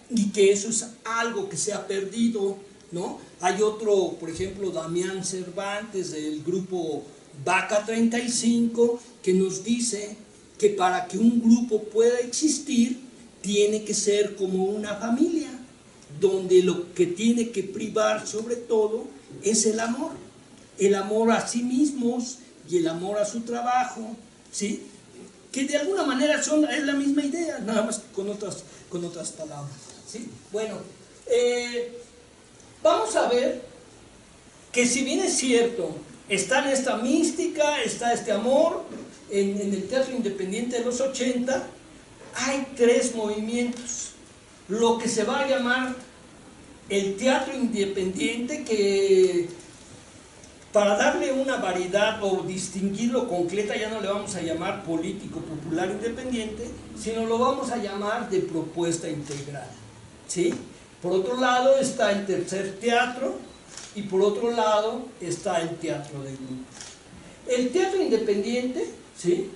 y que eso es algo que se ha perdido, ¿no? Hay otro, por ejemplo, Damián Cervantes, del grupo Vaca 35, que nos dice que para que un grupo pueda existir, tiene que ser como una familia, donde lo que tiene que privar sobre todo es el amor a sí mismos y el amor a su trabajo, ¿sí?, que de alguna manera es la misma idea, nada más que con otras palabras, ¿sí? Bueno, vamos a ver que, si bien es cierto, está esta mística, está este amor, en el teatro independiente de los 80, hay 3 movimientos. Lo que se va a llamar el teatro independiente, que para darle una variedad o distinguirlo concreta, ya no le vamos a llamar político popular independiente, sino lo vamos a llamar de propuesta integral, ¿sí? Por otro lado está el tercer teatro y por otro lado está el teatro de grupo. El teatro independiente, ¿sí?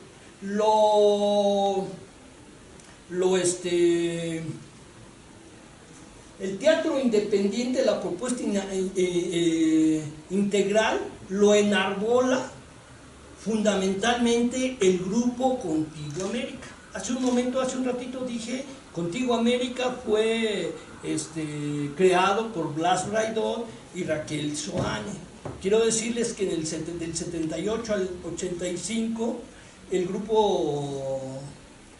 El teatro independiente, la propuesta integral, lo enarbola fundamentalmente el grupo Contigo América. Hace un ratito dije, Contigo América fue creado por Blas Braidot y Raquel Soane. Quiero decirles que del 78 al 85 el grupo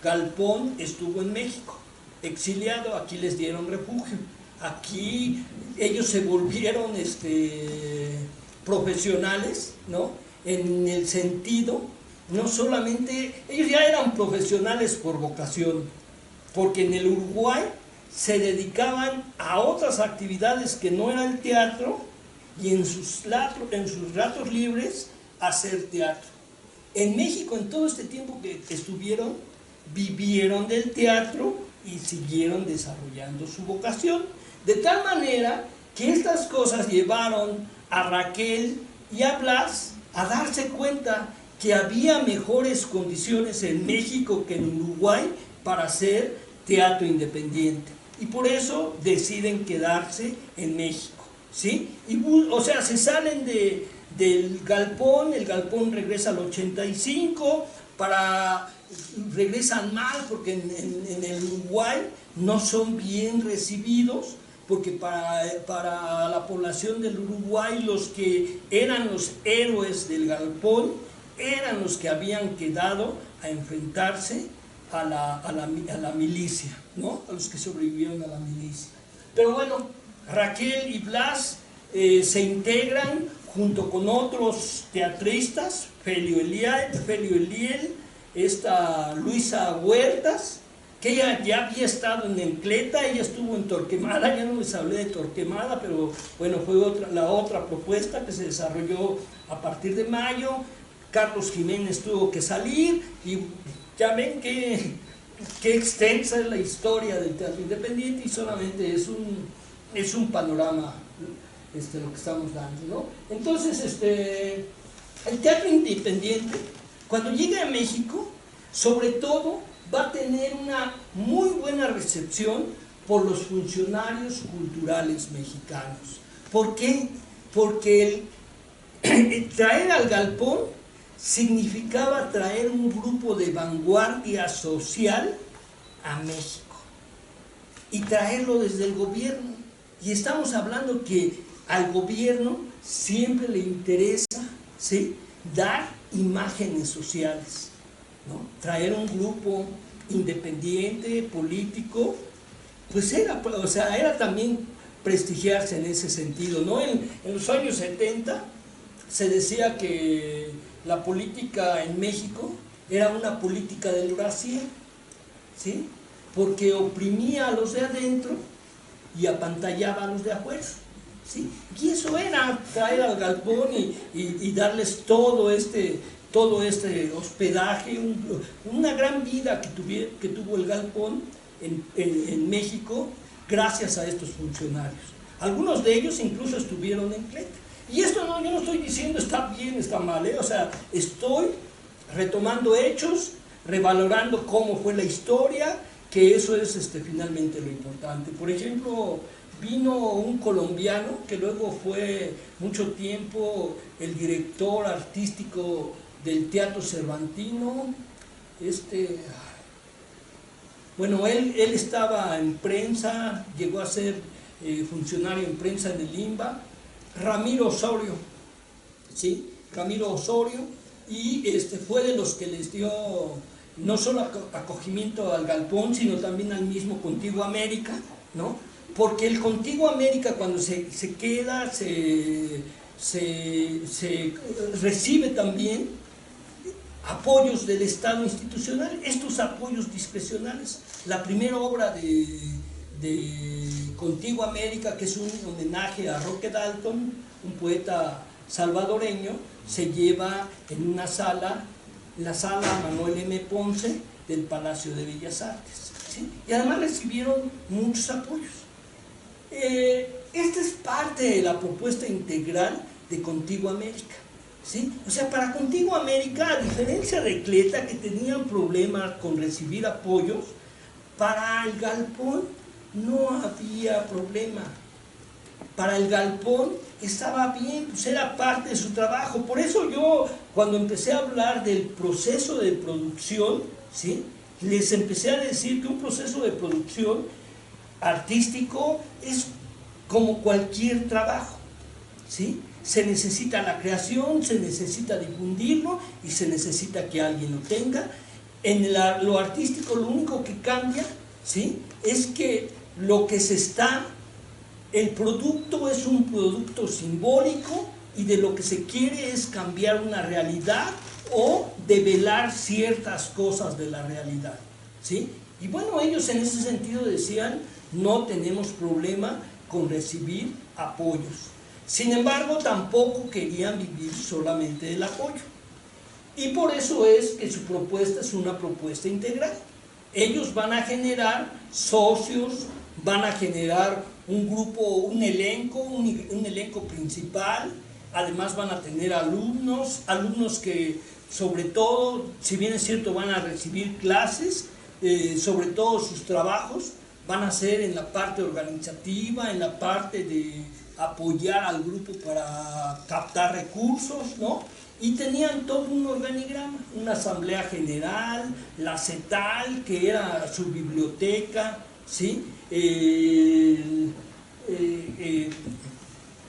Galpón estuvo en México, exiliado, aquí les dieron refugio. Aquí ellos se volvieron profesionales, ¿no? En el sentido, no solamente, ellos ya eran profesionales por vocación, porque en el Uruguay se dedicaban a otras actividades que no era el teatro y en sus ratos libres a hacer teatro. En México, en todo este tiempo que estuvieron, vivieron del teatro y siguieron desarrollando su vocación. De tal manera que estas cosas llevaron a Raquel y a Blas a darse cuenta que había mejores condiciones en México que en Uruguay para hacer teatro independiente. Y por eso deciden quedarse en México, ¿sí? O sea, se salen del Galpón, el Galpón regresa al 85, regresan mal porque en el Uruguay no son bien recibidos, porque para la población del Uruguay los que eran los héroes del Galpón eran los que habían quedado a enfrentarse a la milicia, ¿no? A los que sobrevivieron a la milicia. Pero bueno, Raquel y Blas se integran junto con otros teatristas, Felio Eliel, esta Luisa Huertas, que ella ya había estado en Encleta, ella estuvo en Torquemada, ya no les hablé de Torquemada, pero bueno, fue la otra propuesta que se desarrolló a partir de mayo. Carlos Jiménez tuvo que salir y ya ven qué extensa es la historia del teatro independiente y solamente es un panorama lo que estamos dando, ¿no? Entonces, el teatro independiente, cuando llegue a México, sobre todo va a tener una muy buena recepción por los funcionarios culturales mexicanos. ¿Por qué? Porque traer al Galpón significaba traer un grupo de vanguardia social a México y traerlo desde el gobierno. Y estamos hablando que al gobierno siempre le interesa, ¿sí?, dar imágenes sociales, ¿no? Traer un grupo independiente, político, pues era también prestigiarse en ese sentido, ¿no? En los años 70 se decía que la política en México era una política del brasier, ¿sí? Porque oprimía a los de adentro y apantallaba a los de afuera, ¿sí? Y eso era traer al Galpón y darles todo este hospedaje, una gran vida que tuvo el Galpón en México gracias a estos funcionarios. Algunos de ellos incluso estuvieron en Cleta. Y esto yo no estoy diciendo está bien, está mal, o sea, estoy retomando hechos, revalorando cómo fue la historia, que eso es finalmente lo importante. Por ejemplo, vino un colombiano que luego fue mucho tiempo el director artístico del Teatro Cervantino. Bueno, él estaba en prensa, llegó a ser funcionario en prensa en el INBA, Ramiro Osorio, ¿sí? Ramiro Osorio, y fue de los que les dio no solo acogimiento al Galpón, sino también al mismo Contigo América, ¿no? Porque el Contigo América, cuando se queda, se recibe también apoyos del Estado institucional, estos apoyos discrecionales. La primera obra de Contigo América, que es un homenaje a Roque Dalton, un poeta salvadoreño, se lleva en una sala, la sala Manuel M. Ponce del Palacio de Bellas Artes, ¿sí? Y además recibieron muchos apoyos. Esta es parte de la propuesta integral de Contigo América, ¿sí? O sea, para Contigo América, a diferencia de Cleta, que tenían problemas con recibir apoyos, para el Galpón no había problema. Para el Galpón estaba bien, pues era parte de su trabajo. Por eso yo, cuando empecé a hablar del proceso de producción, ¿sí?, les empecé a decir que un proceso de producción artístico es como cualquier trabajo, ¿sí? Se necesita la creación, se necesita difundirlo y se necesita que alguien lo tenga. En lo artístico lo único que cambia, ¿sí?, es que lo que se está, el producto es un producto simbólico y de lo que se quiere es cambiar una realidad o develar ciertas cosas de la realidad, ¿sí? Y bueno, ellos en ese sentido decían, no tenemos problema con recibir apoyos. Sin embargo, tampoco querían vivir solamente del apoyo. Y por eso es que su propuesta es una propuesta integral. Ellos van a generar socios, van a generar un grupo, un elenco principal, además van a tener alumnos que sobre todo, si bien es cierto, van a recibir clases, sobre todo sus trabajos van a ser en la parte organizativa, en la parte de apoyar al grupo para captar recursos, ¿no? Y tenían todo un organigrama, una asamblea general, la CETAL, que era su biblioteca, ¿sí?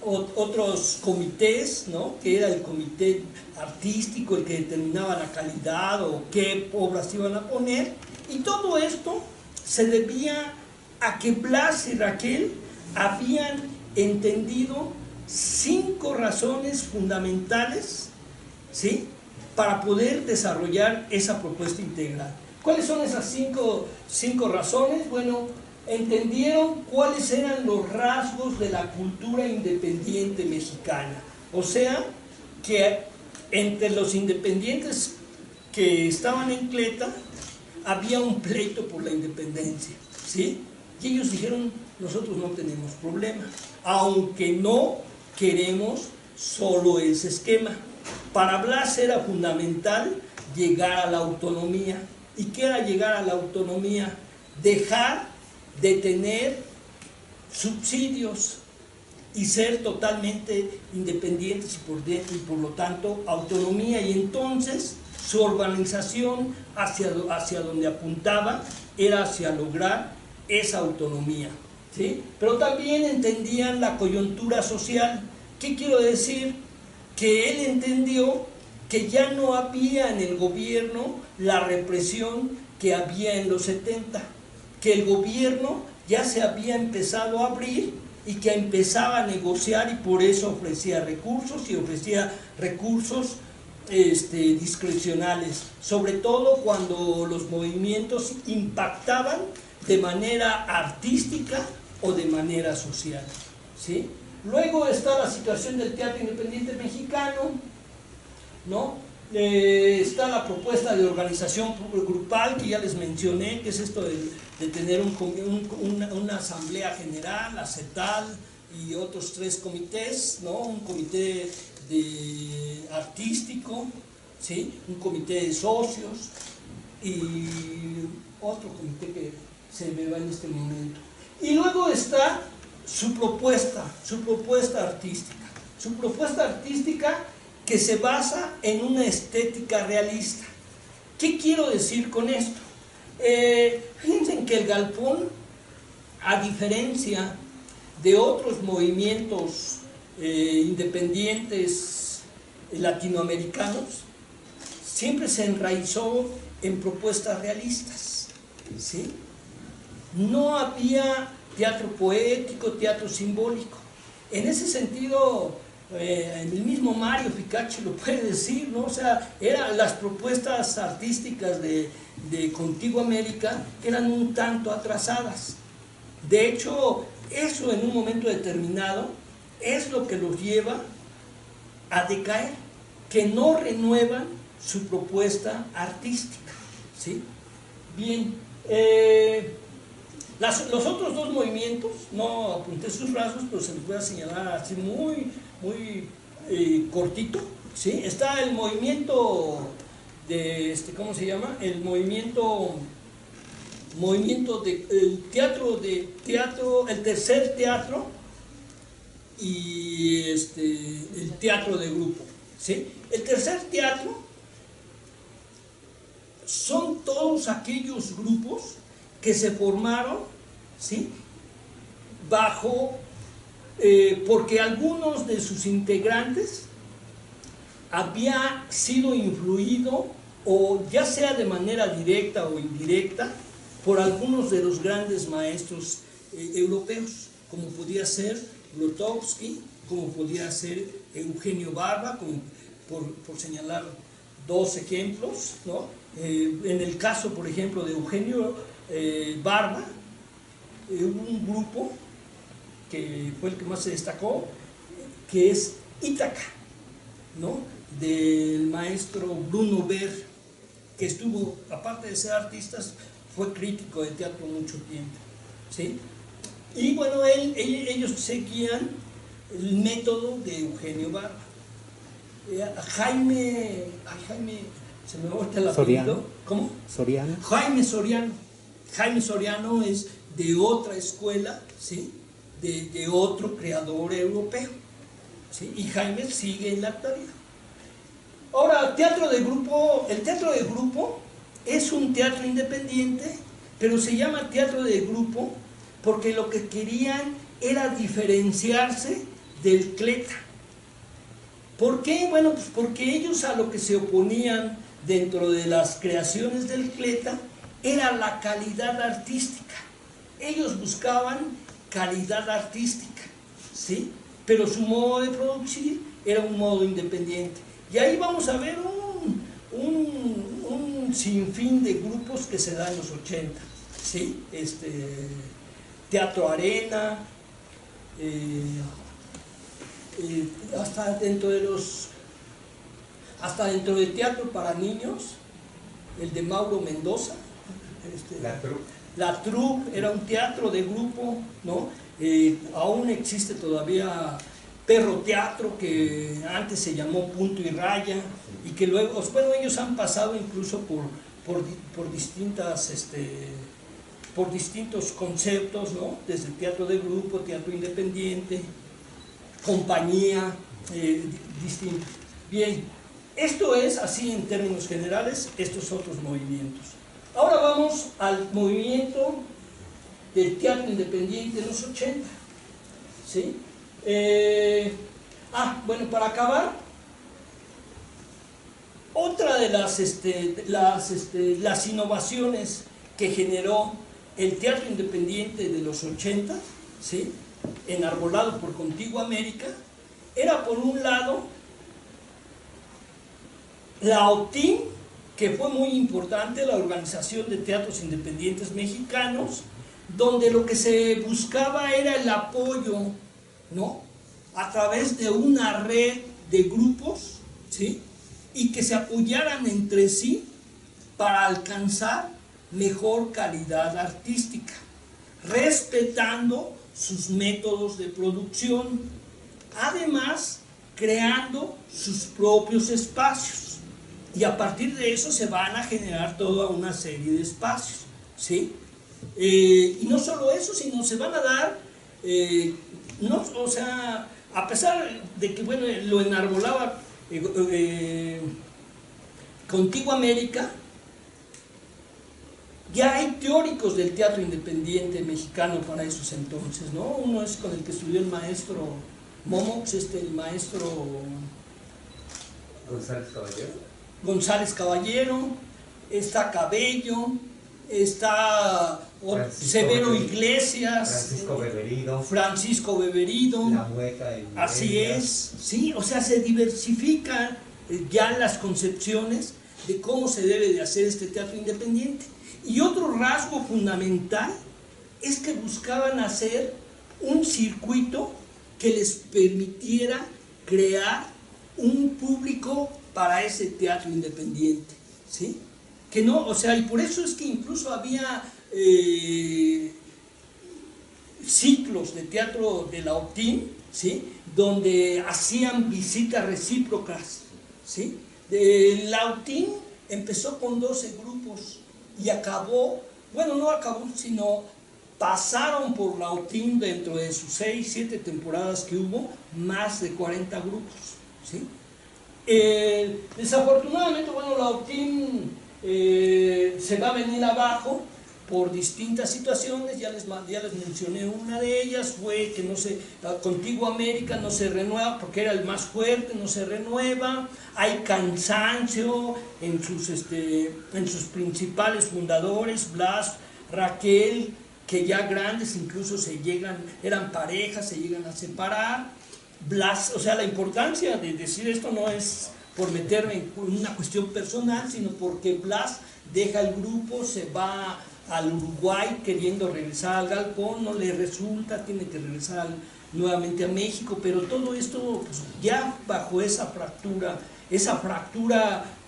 Otros comités, ¿no?, que era el comité artístico el que determinaba la calidad o qué obras iban a poner, y todo esto se debía a que Blas y Raquel habían entendido 5 razones fundamentales, ¿sí?, para poder desarrollar esa propuesta integral. ¿Cuáles son esas cinco razones? Bueno, entendieron cuáles eran los rasgos de la cultura independiente mexicana. O sea, que entre los independientes que estaban en Cleta había un pleito por la independencia, ¿sí? Y ellos dijeron, nosotros no tenemos problema, aunque no queremos solo ese esquema. Para Blas era fundamental llegar a la autonomía. ¿Y qué era llegar a la autonomía? Dejar de tener subsidios y ser totalmente independientes y por lo tanto autonomía. Y entonces su organización hacia donde apuntaba era hacia lograr esa autonomía, ¿sí? Pero también entendían la coyuntura social. ¿Qué quiero decir? Que él entendió que ya no había en el gobierno la represión que había en los 70, que el gobierno ya se había empezado a abrir y que empezaba a negociar, y por eso ofrecía recursos discrecionales, sobre todo cuando los movimientos impactaban de manera artística o de manera social, ¿sí? Luego está la situación del teatro independiente mexicano, ¿no? Está la propuesta de organización grupal que ya les mencioné, que es esto de tener una asamblea general, la CETAL y otros 3 comités, ¿no? Un comité artístico, ¿sí?, un comité de socios y otro comité que se me va en este momento. Y luego está su propuesta artística. Su propuesta artística que se basa en una estética realista. ¿Qué quiero decir con esto? Fíjense que el Galpón, a diferencia de otros movimientos independientes latinoamericanos, siempre se enraizó en propuestas realistas, ¿sí? No había teatro poético, teatro simbólico. En ese sentido, el mismo Mario Ficacci lo puede decir, ¿no? O sea, las propuestas artísticas de Contigo América eran un tanto atrasadas. De hecho, eso en un momento determinado es lo que los lleva a decaer, que no renuevan su propuesta artística, ¿sí? Bien, Los otros dos movimientos, no apunté sus rasgos, pero se los voy a señalar así muy cortito, ¿sí? Está el movimiento de, ¿cómo se llama? El movimiento de, el teatro, el tercer teatro y el teatro de grupo, ¿sí? El tercer teatro son todos aquellos grupos que se formaron, ¿sí? Bajo, porque algunos de sus integrantes había sido influido, o ya sea de manera directa o indirecta, por algunos de los grandes maestros europeos, como podía ser Grotowski, como podía ser Eugenio Barba, como por señalar dos ejemplos, ¿no? En el caso, por ejemplo, de Eugenio Barba, hubo un grupo que fue el que más se destacó, que es Ítaca, ¿no? Del maestro Bruno Ber, que estuvo, aparte de ser artista, fue crítico de teatro mucho tiempo, ¿sí? Y bueno, ellos seguían el método de Eugenio Barba. Jaime, se me va el apellido. ¿Cómo? Soriano. Jaime Soriano. Jaime Soriano es de otra escuela, ¿sí? De otro creador europeo, ¿sí? Y Jaime sigue en la actualidad. Ahora, el teatro de grupo es un teatro independiente, pero se llama teatro de grupo porque lo que querían era diferenciarse del cleta. ¿Por qué? Bueno, pues porque ellos a lo que se oponían dentro de las creaciones del cleta era la calidad artística. Ellos buscaban calidad artística, ¿sí? Pero su modo de producir era un modo independiente. Y ahí vamos a ver un sinfín de grupos que se dan en los 80, ¿sí? Teatro Arena, hasta dentro del teatro para niños, el de Mauro Mendoza, La Troupe era un teatro de grupo, ¿no? Aún existe todavía Perro Teatro, que antes se llamó Punto y Raya, y que luego, bueno, ellos han pasado incluso por distintos conceptos, ¿no? Desde el teatro de grupo, teatro independiente, compañía, distinto. Bien, esto es así en términos generales, estos otros movimientos. Ahora vamos al movimiento del teatro independiente en los 80, ¿sí? Bueno, para acabar, otra de las innovaciones que generó el teatro independiente de los 80, ¿sí? Enarbolado por Contigo América, era por un lado la OTIM, que fue muy importante, la Organización de Teatros Independientes Mexicanos, donde lo que se buscaba era el apoyo, ¿no? A través de una red de grupos, ¿sí? Y que se apoyaran entre sí para alcanzar mejor calidad artística, respetando sus métodos de producción, además creando sus propios espacios. Y a partir de eso se van a generar toda una serie de espacios, ¿sí? Y no solo eso, sino se van a dar, o sea, a pesar de que, bueno, lo enarbolaba Contigo América, ya hay teóricos del teatro independiente mexicano para esos entonces, ¿no? Uno es con el que estudió el maestro Momox, el maestro González Caballero, está Cabello, está Severo Iglesias, Francisco Beberido, La Mueca, así es, sí, o sea, se diversifican ya las concepciones de cómo se debe de hacer este teatro independiente. Y otro rasgo fundamental es que buscaban hacer un circuito que les permitiera crear un público para ese teatro independiente, ¿sí? Que no, o sea, y por eso es que incluso había años de teatro de la OPTIM, ¿sí? Donde hacían visitas recíprocas, ¿sí? La OPTIM empezó con 12 grupos y acabó, bueno, no acabó, sino pasaron por la OPTIM dentro de sus 6, 7 temporadas que hubo, más de 40 grupos, ¿sí? Desafortunadamente, bueno, la OPTIM se va a venir abajo por distintas situaciones. Ya les mencioné una de ellas, fue que Contigo América no se renueva porque era el más fuerte, no se renueva, hay cansancio en sus principales fundadores, Blas, Raquel, que ya grandes incluso eran parejas, se llegan a separar. Blas, o sea, la importancia de decir esto no es por meterme en una cuestión personal, sino porque Blas deja el grupo, se va al Uruguay queriendo regresar al galpón, no le resulta, tiene que regresar nuevamente a México, pero todo esto pues, ya bajo esa fractura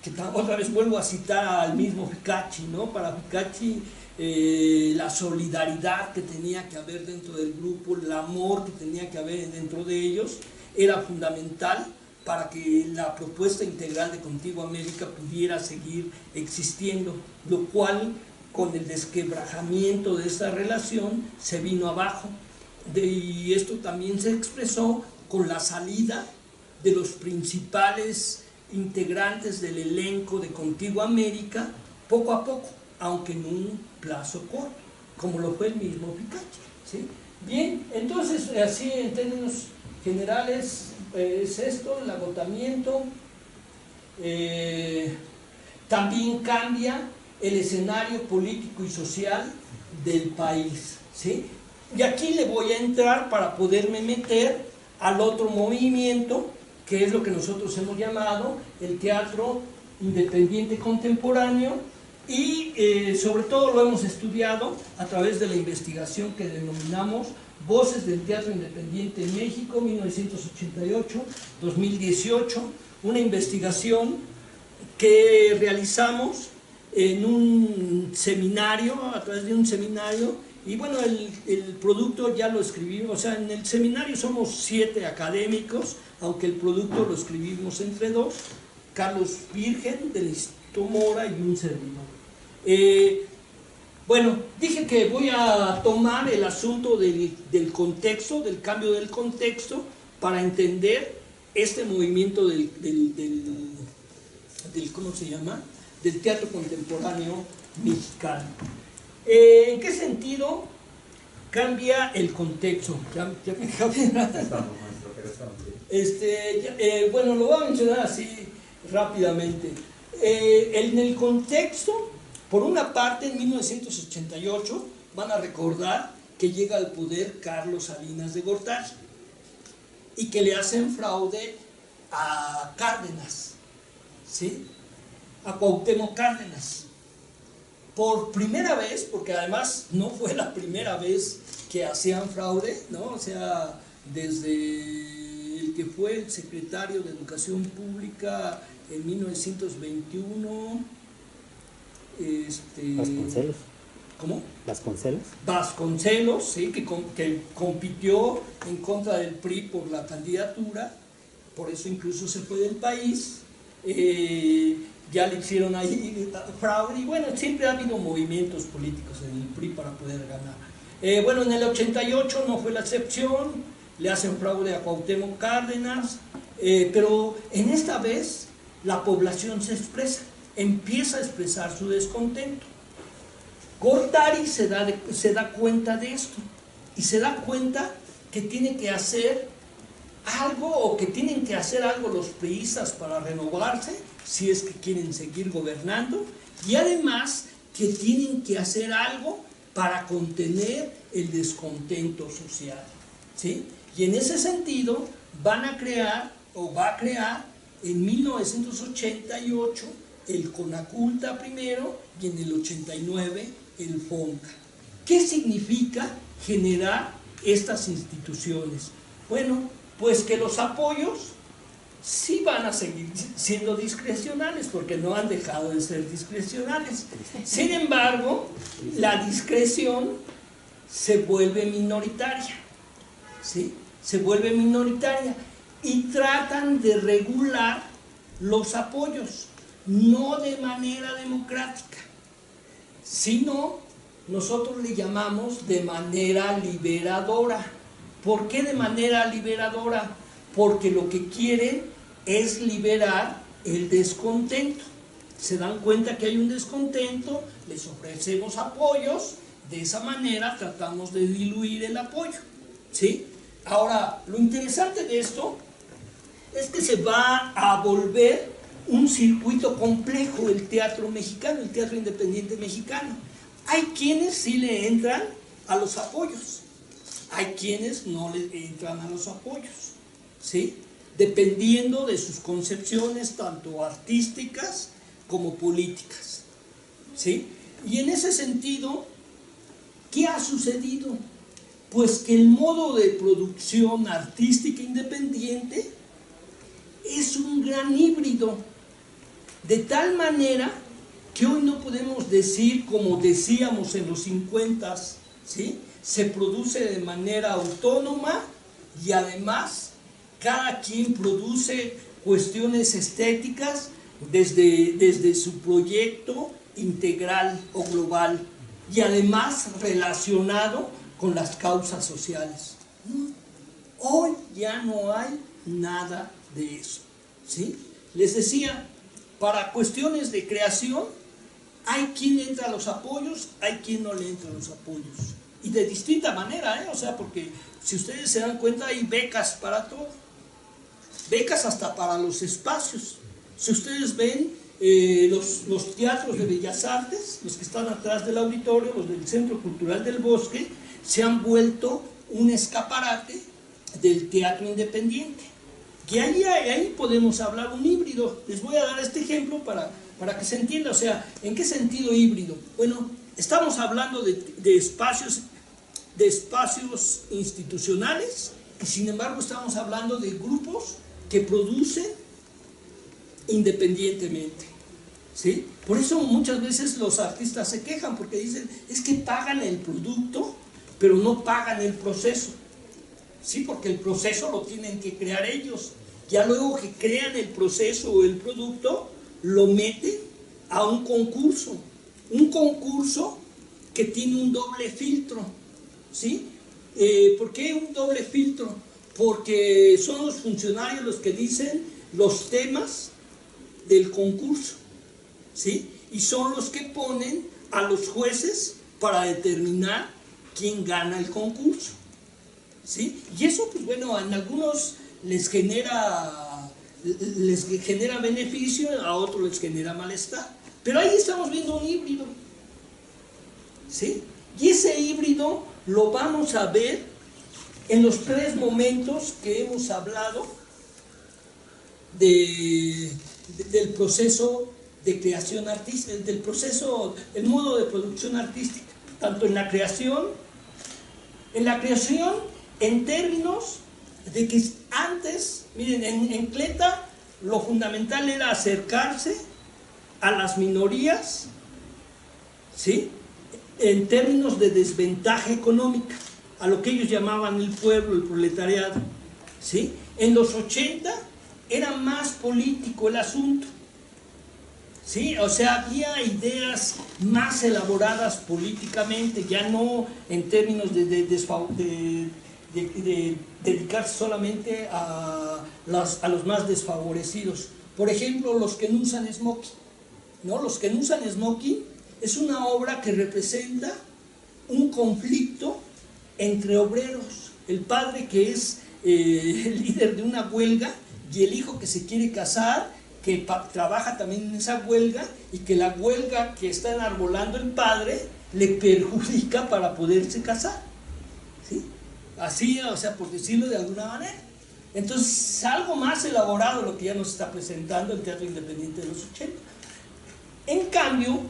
que otra vez vuelvo a citar al mismo Ficacci, ¿no? Para Ficacci la solidaridad que tenía que haber dentro del grupo, el amor que tenía que haber dentro de ellos, era fundamental para que la propuesta integral de Contigo América pudiera seguir existiendo, lo cual con el desquebrajamiento de esta relación se vino abajo. Y esto también se expresó con la salida de los principales integrantes del elenco de Contigo América, poco a poco, aunque en un plazo corto, como lo fue el mismo Ficacci, ¿sí? Bien, entonces, así en términos generales, es esto, el agotamiento. También cambia el escenario político y social del país, ¿sí? Y aquí le voy a entrar para poderme meter al otro movimiento, que es lo que nosotros hemos llamado el teatro independiente contemporáneo, y sobre todo lo hemos estudiado a través de la investigación que denominamos Voces del Teatro Independiente en México, 1988-2018, una investigación que realizamos en un seminario, a través de un seminario, y bueno, el producto ya lo escribimos, o sea, en el seminario somos 7 académicos, aunque el producto lo escribimos entre 2, Carlos Virgen, del Instituto Mora y un servidor. Bueno, dije que voy a tomar el asunto del contexto, del cambio del contexto, para entender este movimiento del ¿cómo se llama?, del teatro contemporáneo mexicano. ¿En qué sentido cambia el contexto? Ya me acabé. Bueno, lo voy a mencionar así rápidamente. En el contexto, por una parte, en 1988, van a recordar que llega al poder Carlos Salinas de Gortari y que le hacen fraude a Cárdenas, ¿sí?, a Cuauhtémoc Cárdenas. Por primera vez, porque además no fue la primera vez que hacían fraude, ¿no? O sea, desde el que fue el secretario de Educación Pública en 1921, Vasconcelos. ¿Cómo? Vasconcelos. Vasconcelos, sí, que compitió en contra del PRI por la candidatura, por eso incluso se fue del país. Ya le hicieron ahí fraude, y bueno, siempre ha habido movimientos políticos en el PRI para poder ganar. Bueno, en el 88 no fue la excepción, le hacen fraude a Cuauhtémoc Cárdenas, pero en esta vez la población se expresa, empieza a expresar su descontento. Gortari se da cuenta de esto, y se da cuenta que tiene que hacer algo, o que tienen que hacer algo los priistas para renovarse, si es que quieren seguir gobernando, y además que tienen que hacer algo para contener el descontento social, ¿sí? Y en ese sentido van a crear, o va a crear en 1988 el CONACULTA primero, y en el 89 el FONCA. ¿Qué significa generar estas instituciones? Bueno, pues que los apoyos sí van a seguir siendo discrecionales, porque no han dejado de ser discrecionales. Sin embargo, la discreción se vuelve minoritaria, ¿sí? Se vuelve minoritaria y tratan de regular los apoyos, no de manera democrática, sino nosotros le llamamos de manera liberadora. ¿Por qué de manera liberadora? Porque lo que quieren es liberar el descontento. Se dan cuenta que hay un descontento, les ofrecemos apoyos, de esa manera tratamos de diluir el apoyo, ¿sí? Ahora, lo interesante de esto es que se va a volver un circuito complejo el teatro mexicano, el teatro independiente mexicano. Hay quienes sí le entran a los apoyos, hay quienes no le entran a los apoyos, ¿sí? Dependiendo de sus concepciones, tanto artísticas como políticas, ¿sí? Y en ese sentido, ¿qué ha sucedido? Pues que el modo de producción artística independiente es un gran híbrido, de tal manera que hoy no podemos decir, como decíamos en los 50s, ¿sí? Se produce de manera autónoma y además cada quien produce cuestiones estéticas desde su proyecto integral o global y además relacionado con las causas sociales. Hoy ya no hay nada de eso, ¿sí? Les decía, para cuestiones de creación hay quien entra a los apoyos, hay quien no le entra a los apoyos, y de distinta manera, o sea, porque si ustedes se dan cuenta hay becas para todo, becas hasta para los espacios. Si ustedes ven los teatros de Bellas Artes, los que están atrás del auditorio, los del Centro Cultural del Bosque, se han vuelto un escaparate del teatro independiente. Que ahí podemos hablar un híbrido. Les voy a dar este ejemplo para que se entienda, o sea, ¿en qué sentido híbrido? Bueno, estamos hablando de espacios institucionales, y sin embargo estamos hablando de grupos que producen independientemente, ¿sí? Por eso muchas veces los artistas se quejan, porque dicen, es que pagan el producto, pero no pagan el proceso, ¿sí? Porque el proceso lo tienen que crear ellos. Ya luego que crean el proceso o el producto, lo meten a un concurso que tiene un doble filtro, ¿sí? ¿Por qué un doble filtro? Porque son los funcionarios los que dicen los temas del concurso, ¿sí? Y son los que ponen a los jueces para determinar quién gana el concurso, ¿sí? Y eso, pues bueno, en algunos les genera beneficio, a otros les genera malestar. Pero ahí estamos viendo un híbrido, ¿sí? Y ese híbrido lo vamos a ver en los tres momentos que hemos hablado del proceso de creación artística, del proceso, el modo de producción artística, tanto en la creación en términos de que antes, miren, en Cleta lo fundamental era acercarse a las minorías, ¿sí? En términos de desventaja económica, a lo que ellos llamaban el pueblo, el proletariado, ¿sí? En los 80 era más político el asunto, ¿sí? O sea, había ideas más elaboradas políticamente, ya no en términos de dedicarse solamente a los más desfavorecidos. Por ejemplo, los que no usan smoking, ¿no? Los que no usan smoking es una obra que representa un conflicto entre obreros. El padre que es el líder de una huelga y el hijo que se quiere casar, que trabaja también en esa huelga, y que la huelga que está enarbolando el padre le perjudica para poderse casar, ¿sí? Así, o sea, por decirlo de alguna manera. Entonces, algo más elaborado lo que ya nos está presentando el teatro independiente de los 80. En cambio,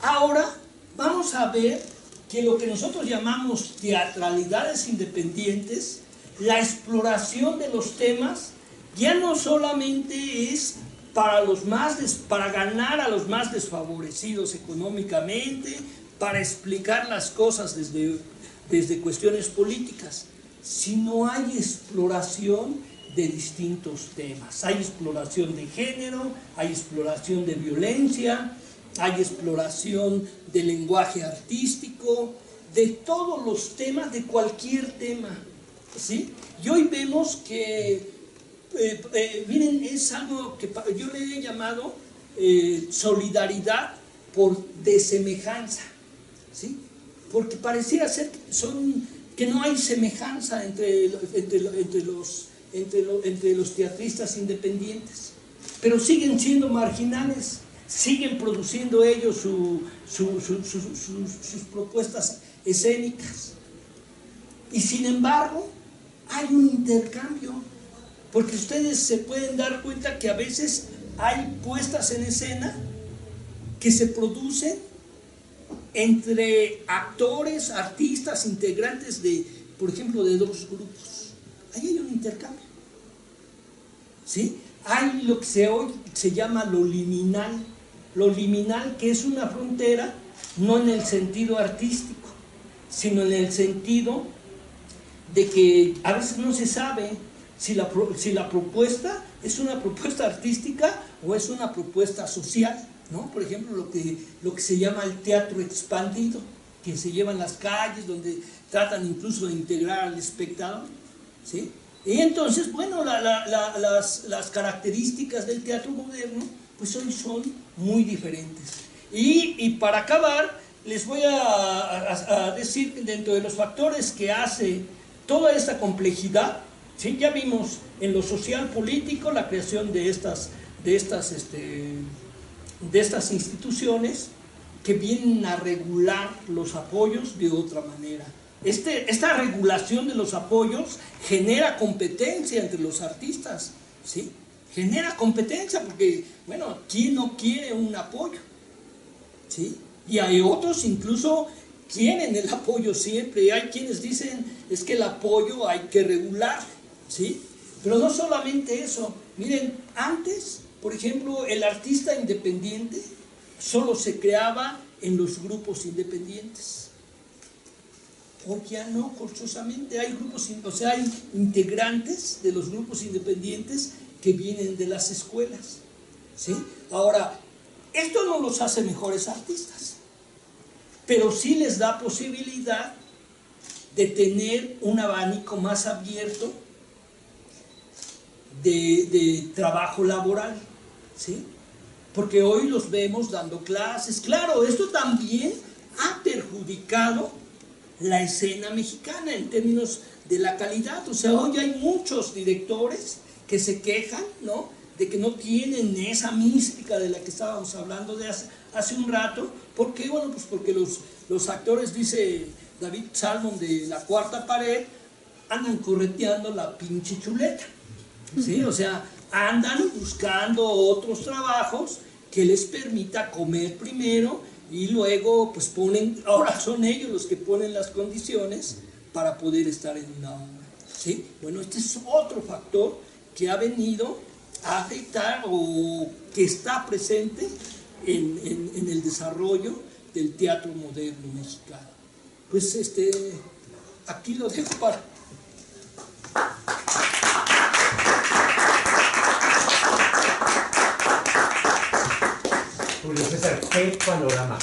ahora vamos a ver que lo que nosotros llamamos teatralidades independientes, la exploración de los temas, ya no solamente es para ganar a los más desfavorecidos económicamente, para explicar las cosas desde cuestiones políticas, si no hay exploración de distintos temas. Hay exploración de género, hay exploración de violencia, hay exploración del lenguaje artístico, de todos los temas, de cualquier tema, ¿sí? Y hoy vemos que, miren, es algo que yo le he llamado solidaridad por desemejanza, ¿sí? Porque pareciera ser que no hay semejanza entre los teatristas independientes, pero siguen siendo marginales, siguen produciendo ellos sus propuestas escénicas, y sin embargo hay un intercambio, porque ustedes se pueden dar cuenta que a veces hay puestas en escena que se producen entre actores, artistas, integrantes de, por ejemplo, de dos grupos. Ahí hay un intercambio, ¿sí? Hay lo que hoy se llama lo liminal, que es una frontera, no en el sentido artístico, sino en el sentido de que a veces no se sabe si la propuesta es una propuesta artística o es una propuesta social, ¿no? Por ejemplo, lo que se llama el teatro expandido, que se lleva en las calles, donde tratan incluso de integrar al espectador, ¿sí? Y entonces, bueno, las características del teatro moderno, pues hoy son muy diferentes. Y para acabar, les voy a decir que dentro de los factores que hace toda esta complejidad, ¿sí? Ya vimos en lo social político la creación de estas instituciones que vienen a regular los apoyos de otra manera. Esta regulación de los apoyos genera competencia entre los artistas, ¿sí? Genera competencia porque, bueno, ¿quién no quiere un apoyo? ¿Sí? Y hay otros incluso quieren el apoyo siempre, y hay quienes dicen, es que el apoyo hay que regular, ¿sí? Pero no solamente eso, miren, antes, por ejemplo, el artista independiente solo se creaba en los grupos independientes. Hoy ya no, forzosamente hay grupos, o sea, hay integrantes de los grupos independientes que vienen de las escuelas, ¿sí? Ahora, esto no los hace mejores artistas, pero sí les da posibilidad de tener un abanico más abierto de trabajo laboral, ¿sí? Porque hoy los vemos dando clases. Claro, esto también ha perjudicado la escena mexicana en términos de la calidad. O sea, hoy hay muchos directores que se quejan, ¿no?, de que no tienen esa mística de la que estábamos hablando de hace un rato. ¿Por qué? Bueno, pues porque los actores, dice David Salmon de La Cuarta Pared, andan correteando la pinche chuleta, ¿sí? O sea, andan buscando otros trabajos que les permita comer primero y luego pues ahora son ellos los que ponen las condiciones para poder estar en una obra, ¿sí? Bueno, este es otro factor que ha venido a afectar o que está presente en el desarrollo del teatro moderno mexicano. Pues aquí lo dejo para... Julio César, qué panorama.